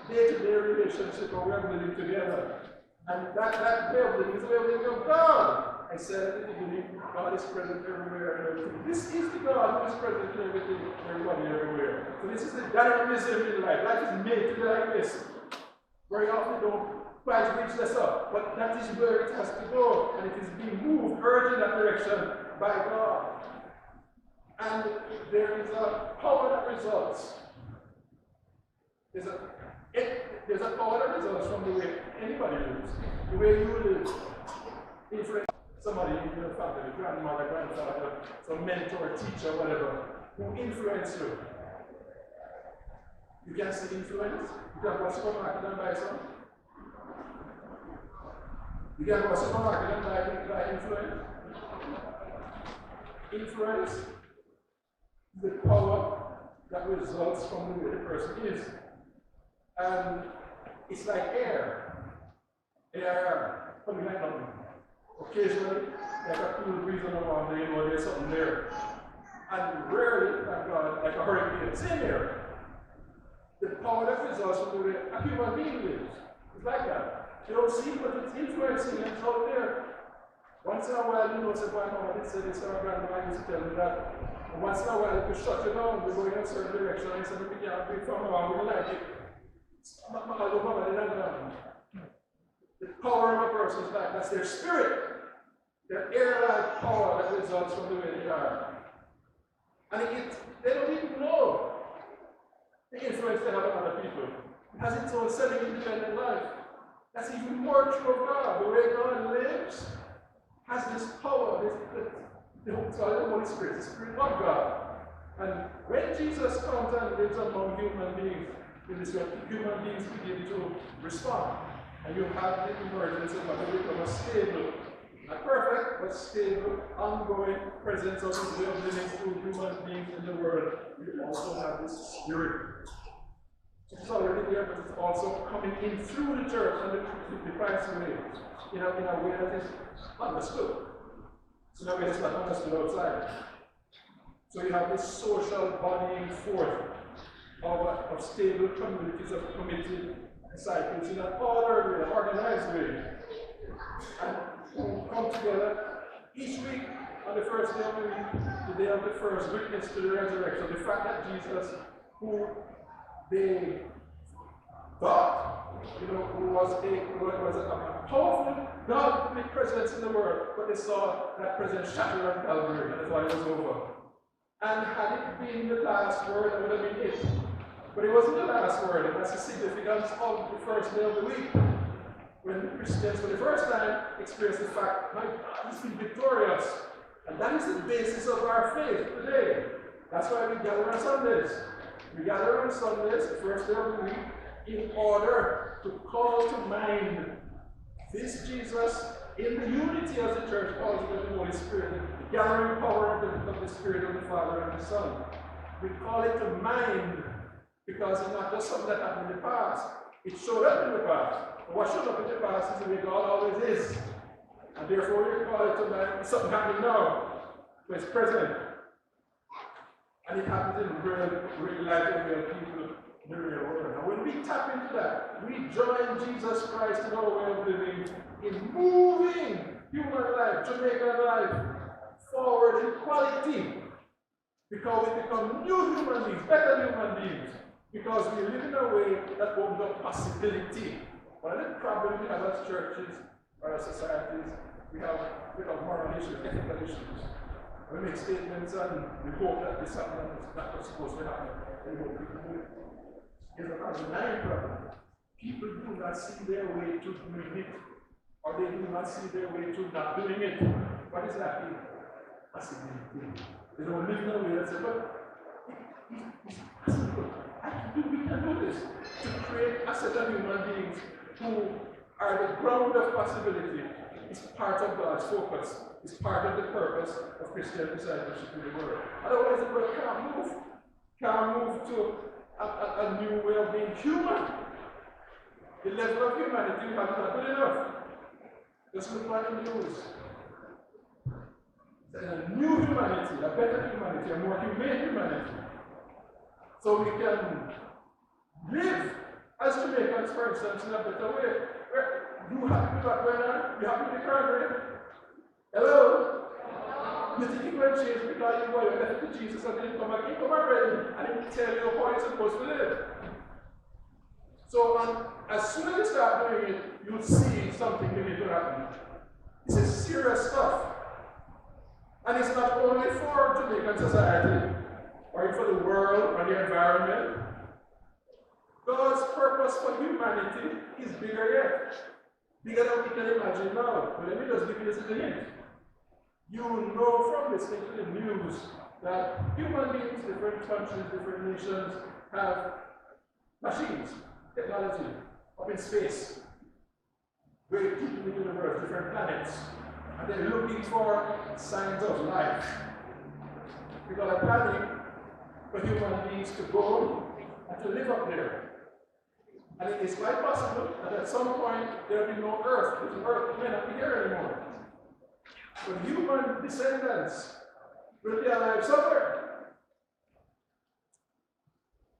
day-to-day relationship where we're living together. And that way of living is the way of living of God. I said at the beginning, God is present everywhere and everything. This is the God who is present in everything, everybody, everywhere. So this is the dynamism in life. Life is made to be like this. Very often we don't quite reach this up, but that is where it has to go. And it is being moved, urged in that direction by God. And there is a power that results. There's a power that results from the way anybody lives, the way you live. Influence somebody in your family, grandmother, grandfather, some mentor, teacher, whatever, who influence you. You can see influence. You can go to the supermarket and buy some. You can go to the supermarket and buy influence. Influence is the power that results from the way the person is. And it's like air. Air coming like nothing. Occasionally, like a cool breeze on the warm day, there's something there. And rarely, thank God, like a hurricane. Same here. The power that results from the way a human being lives. It's like that. You don't see it, but it's influencing and it's out there. Once in a while, you know, my mama did say this, our grandma used to tell me that. And once in a while, if you shut you down, we're going in a certain direction, and said, we can't be from around, we don't like it. The power of a person's life, that's their spirit. Their air-like power that results from the way they are. And they don't even know the influence they have on other people. It has its own semi-independent life. That's even more true of God. The way God lives has this power, the Holy Spirit, the Spirit of God. And when Jesus comes and lives among human beings, in this way, human beings begin to respond. And you have the emergence of what we become a stable Not perfect, but stable, ongoing presence of His way of living through human beings in the world. We also have this Spirit. It's already there, but it's also coming in through the church and the Christ's way, in a way that is understood. So in a way that's not understood outside. So you have this social bodying forth of stable communities of committed disciples in an ordered way, organized way. And who come together each week on the first day of the week, the day of the first witness to the resurrection. The fact that Jesus, who they thought, who was a powerful God with presence in the world, but they saw that presence shattered on Calvary, and that's why it was over. And had it been the last word, it would have been it. But it wasn't the last word, and that's the significance of the first day of the week. When Christians for the first time experience the fact, my God, he's been victorious. And that is the basis of our faith today. That's why we gather on Sundays. We gather on Sundays, the first day of the week, in order to call to mind this Jesus in the unity as the church calls it the Holy Spirit, the gathering power of the Spirit of the Father and the Son. We call it to mind because it's not just something that happened in the past. It showed up in the past. But what showed up in the past is the way God always is. And therefore we call it to mind. It's something happening now. So it's present. And it happens in real life of real people in the real world. And when we tap into that, we join Jesus Christ in our way of living, in moving human life, Jamaican life, forward in quality. Because we become new human beings, better human beings. Because we live in a way that opens up possibility. One of the problems we have as churches or as societies, we have moral issues, ethical issues. We make statements and we hope that this happens, it's not what's supposed to happen. And we hope people do it. It's a underlying problem. People do not see their way to doing it, or they do not see their way to not doing it. What is that mean? Possibility. They don't live in a way that says, but it's possible. We can do this. To create a set of human beings who are the ground of possibility is part of God's focus. It's part of the purpose of Christian discipleship in the world. Otherwise, the world can't move to a new way of being human. The level of humanity we have is not good enough. Just look at the news. There's a new humanity, a better humanity, a more humane humanity. So we can live as Jamaicans, for instance, in a better way. You happy with what's going on? You happy with the current rate? Hello? You think you can change because you left to Jesus and then come back? He come already and he will tell you how you're supposed to live. So as soon as you start doing it, you'll see something begin to happen. This is serious stuff. And it's not only for Jamaican society, or for the world, or the environment. God's purpose for humanity is bigger yet. Bigger than we can imagine now. But let me just give you this as a hint. You know from listening to the news that human beings, different countries, different nations, have machines, technology, up in space, very deep in the universe, different planets. And they're looking for signs of life. Because they're planning for human beings to go and to live up there. And it is quite possible that at some point there will be no earth. The earth may not be here anymore. But human descendants will be alive somewhere.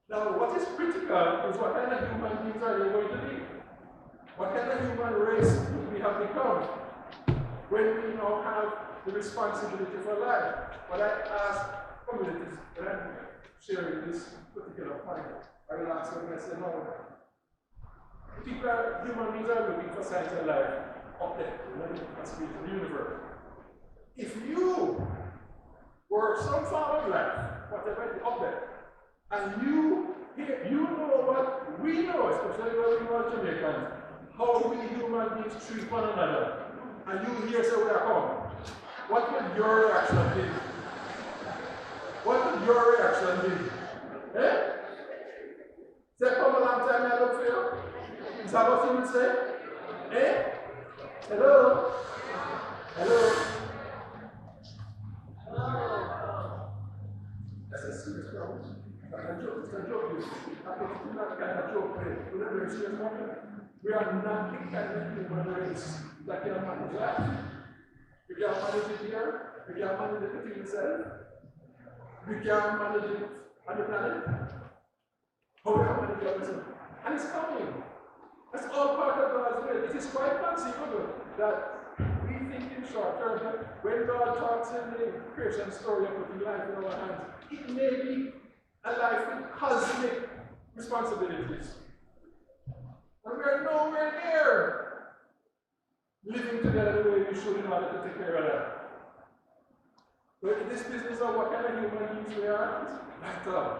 Now, what is critical is what kind of human beings are they going to be? What kind of human race we have become when we now have the responsibility for life? When I ask communities, when I'm sharing this particular point, I will ask them, I say, no, human beings are looking for signs of life up there, in the universe. If you were some form of life, whatever is up there, and you know what we know, especially when we are Jamaicans, how we human beings treat one another, and you hear say we are come, what would your reaction be? What would your reaction be? Eh? Say, come a long time I look for you. Is that what you would say? Eh? Hello? Hello? serious crowd. It's a joke. It's not kind of joke, but we're a very serious matter. We are not the kind of human race that can manage that. We can't manage it here. We can't manage it within itself. We can't manage it on the planet. How we can manage it on ourselves. And it's coming. That's all part of God's will. It is quite conceivable that we think in short term that when God talks in the creation story of putting life in our hands, it may be a life with cosmic responsibilities. And we are nowhere near living together the way we should in order to take care of that. But in this business of what kind of human beings we are, it's vital.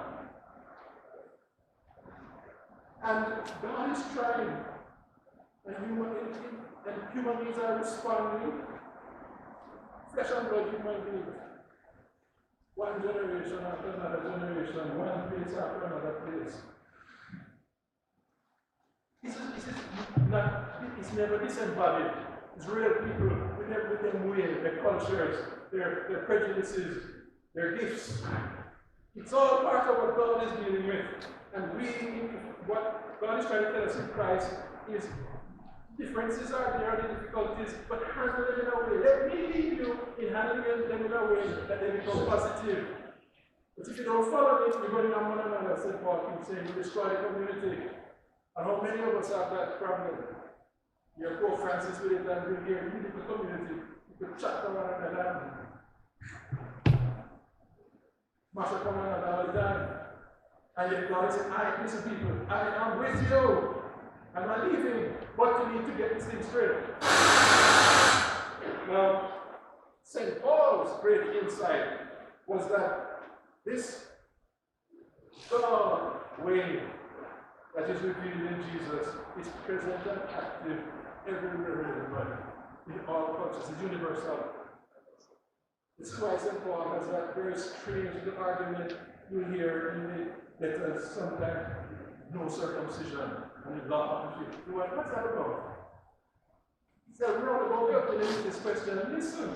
And God is trying, and human beings are responding. Flesh and blood human beings. One generation after another generation, one place after another place. It's never disembodied. It's real people with everything weird, their cultures, their prejudices, their gifts. It's all part of what God is dealing with. And what God is trying to tell us in Christ is differences are there, the difficulties, but handle them in a way. Let me lead you in handling them in a way that they become positive. But if you don't follow me, you're going on one another, St. Paul keeps saying, you destroy the community. And how many of us have that problem? You're Pope Francis with it and bring here, you need the community. You could chat to one another. Massacre one another all the time. And yet God said, listen people, I am with you. I'm not leaving, but you need to get this thing straight. Now, St. Paul's great insight was that this God way that is revealed in Jesus is present and active everywhere in everybody, in all cultures. It's universal. It's why St. Paul has that very strange argument you hear in the letters sometimes, no circumcision and the law of the what's that about? He said, we're all about to answer this question. And listen,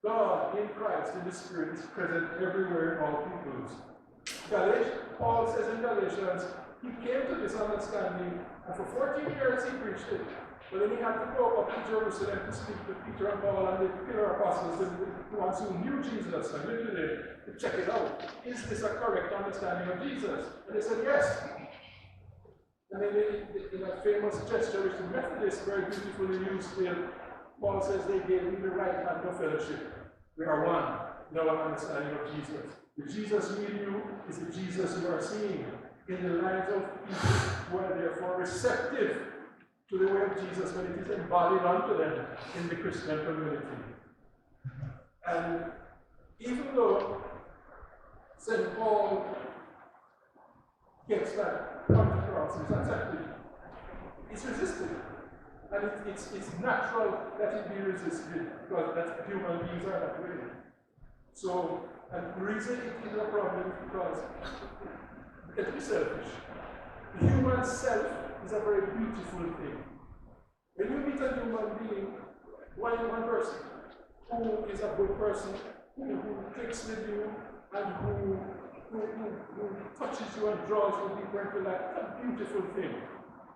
God in Christ, in the Spirit, is present everywhere in all peoples. Paul says in Galatians, he came to this understanding, and for 14 years he preached it. But then he had to go up to Jerusalem to speak to Peter and Paul and the pillar apostles, the ones who knew Jesus and lived with him, to check it out. Is this a correct understanding of Jesus? And they said, yes. And then in that famous gesture which the Methodists very beautifully used still, Paul says they gave me the right hand of fellowship. We are one in our understanding of Jesus. The Jesus we knew is the Jesus you are seeing in the lives of people who are therefore receptive to the way of Jesus when it is embodied unto them in the Christian community. And even though St. Paul gets that point across, it's accepted, it's resisted. And it's natural that it be resisted because that human beings are that way. So, and the reason it is a problem is because it can be selfish. The human self is a very beautiful thing. When you meet a human being, one person who is a good person, who clicks with you, and who touches you and draws you deeper into life, it's a beautiful thing.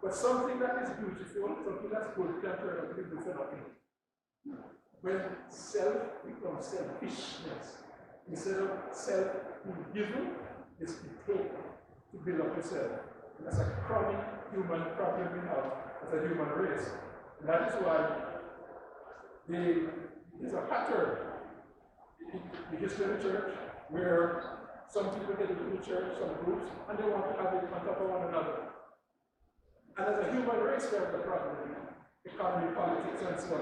But something that is beautiful, something that's good, can turn out to be good for nothing. When self becomes selfishness, instead of self given, it's to take to build up yourself. And that's a chronic human problem we have as a human race. And that is why there's a pattern in the history of the church where some people get into the church, some groups, and they want to have it on top of one another. And as a human race, we have the problem, economy, politics, and so on.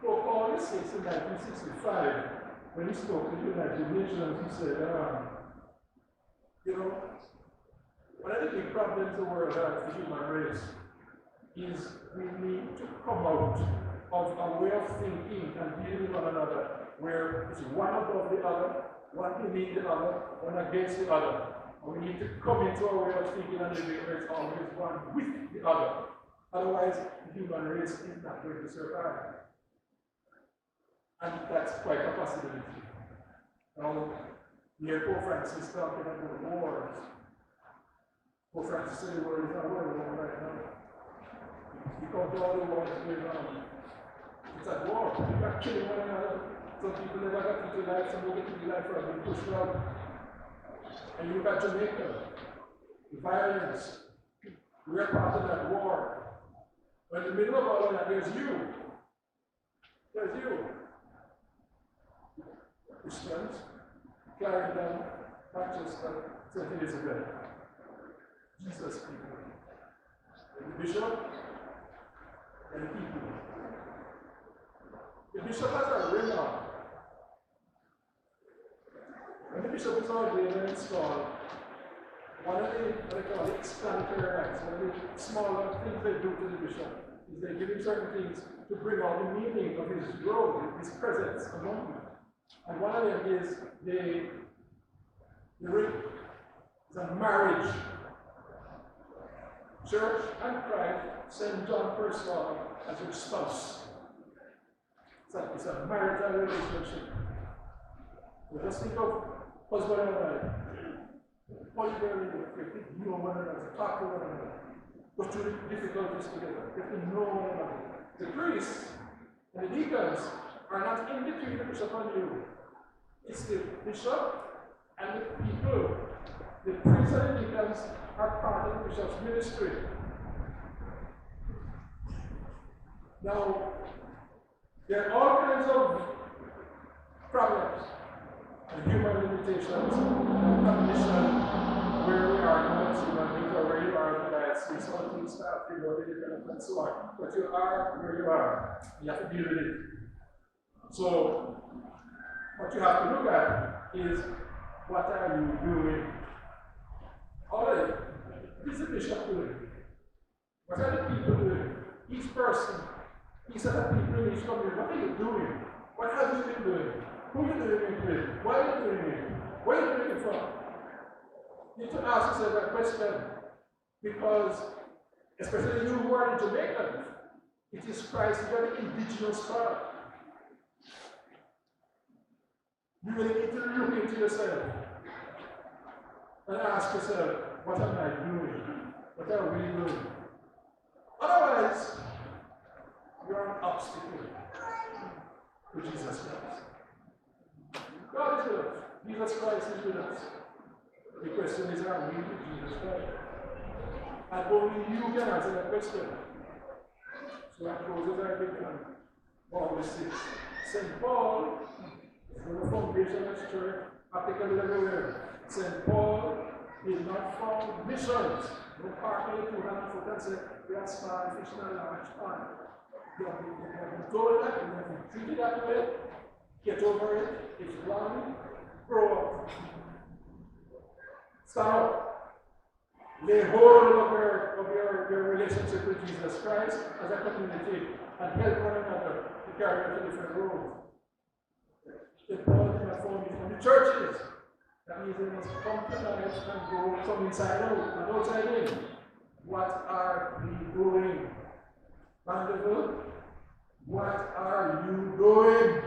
Pope Paul VI in 1965, when he spoke to the United Nations, he said, one of the big problems the world has, the human race, is we need to come out of a way of thinking and dealing with one another, where it's one above the other, one beneath the other, one against the other. And we need to come into a way of thinking and living where it's always one with the other. Otherwise, the human race is not going to survive. And that's quite a possibility. Now, Here, Pope Francis talking about wars. Pope Francis said the world is not war right now. Because all the wars going on. It's at war. People are killing one another. Some people never got into life, some will get into life for being pushed out. And you look at Jamaica, the violence. We are part of that war. But in the middle of all of that, there's you. There's you. Christians, Clarendon, Manchester, St. Elizabeth. Jesus people. And the bishop and the people. The bishop has a ring on. When the bishop is ordained and installed, one of the what they call explanatory rites, one of the smaller things they do to the bishop is they give him certain things to bring out the meaning of his role, his presence among them. And one of them is the ring. It's a marriage. Church and Christ send John Personal as your spouse. It's a marital relationship. So just think of husband and wife. Husband and know one another, talk to one another, go through the difficulties together, get to know one another. The priests and the deacons are not in between the bishop and you. It's the bishop and the people. The priests and the deacons are part of the bishop's ministry. Now, there are all kinds of problems and human limitations and conditions where we are now as human beings or where you are in the diocese. Some things start to go different and so on. But you are where you are. You have to deal with it. So, what you have to look at is what are you doing? Alright, what is the bishop doing? What are the people doing? Each person, each set of people in each community, what are you doing? What have you been doing? Who are you doing it with? Why are you doing it? Where are you doing it from? You need to ask yourself that question because, especially you who are in Jamaica, it is Christ, you are the indigenous part. You really need to look into yourself and ask yourself, what am I doing? What are we doing? Otherwise, you're an obstacle to Jesus Christ. God is with us. Jesus Christ is with us. The question is, are we with Jesus Christ? And only you can answer that question. So I close as I begin. Paul 6. St. Paul, from the foundation of his church, applicable everywhere. St. Paul is not from missions. No parking it 200 foot and say, we are small fish in a large pond. You have been told that, you have been treated that way. Get over it. It's wrong. Grow up. Stand up. Lay hold of your relationship with Jesus Christ as a community and help one another to carry out a different road. The Paul did not form from the churches. That means they must come to life and go from inside out and outside in. What are we doing? Mandeville, what are you doing?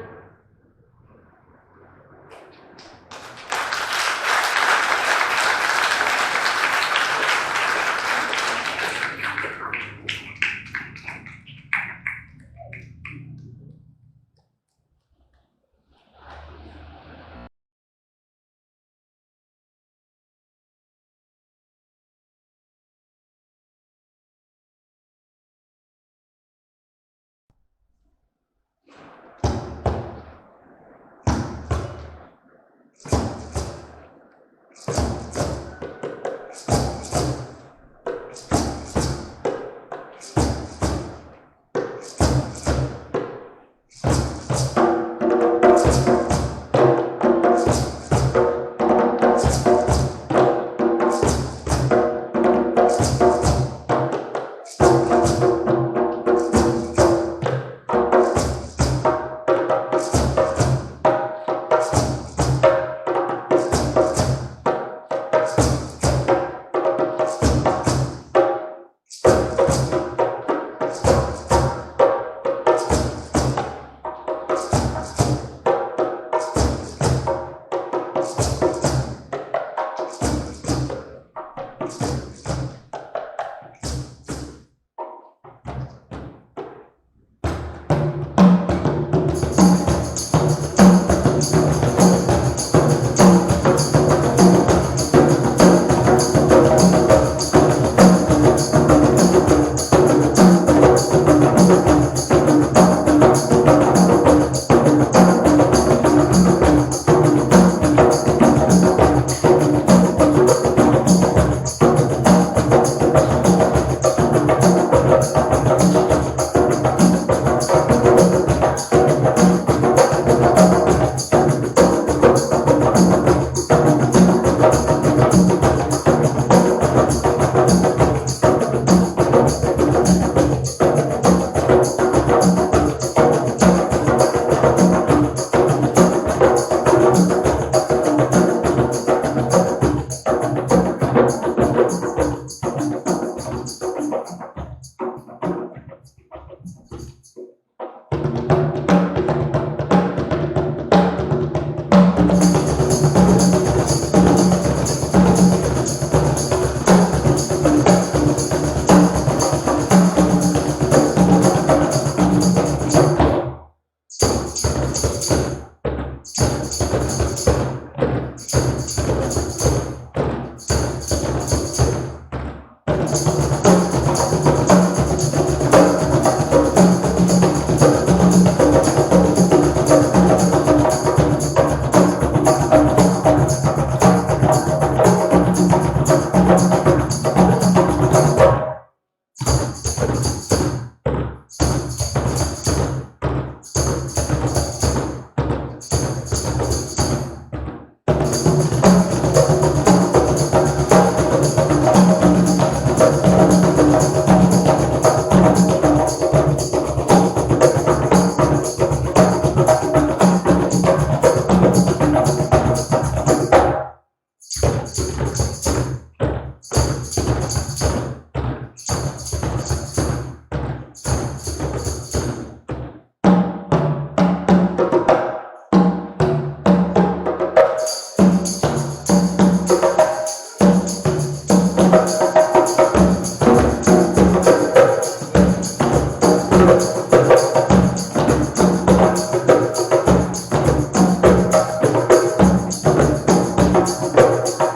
Lord.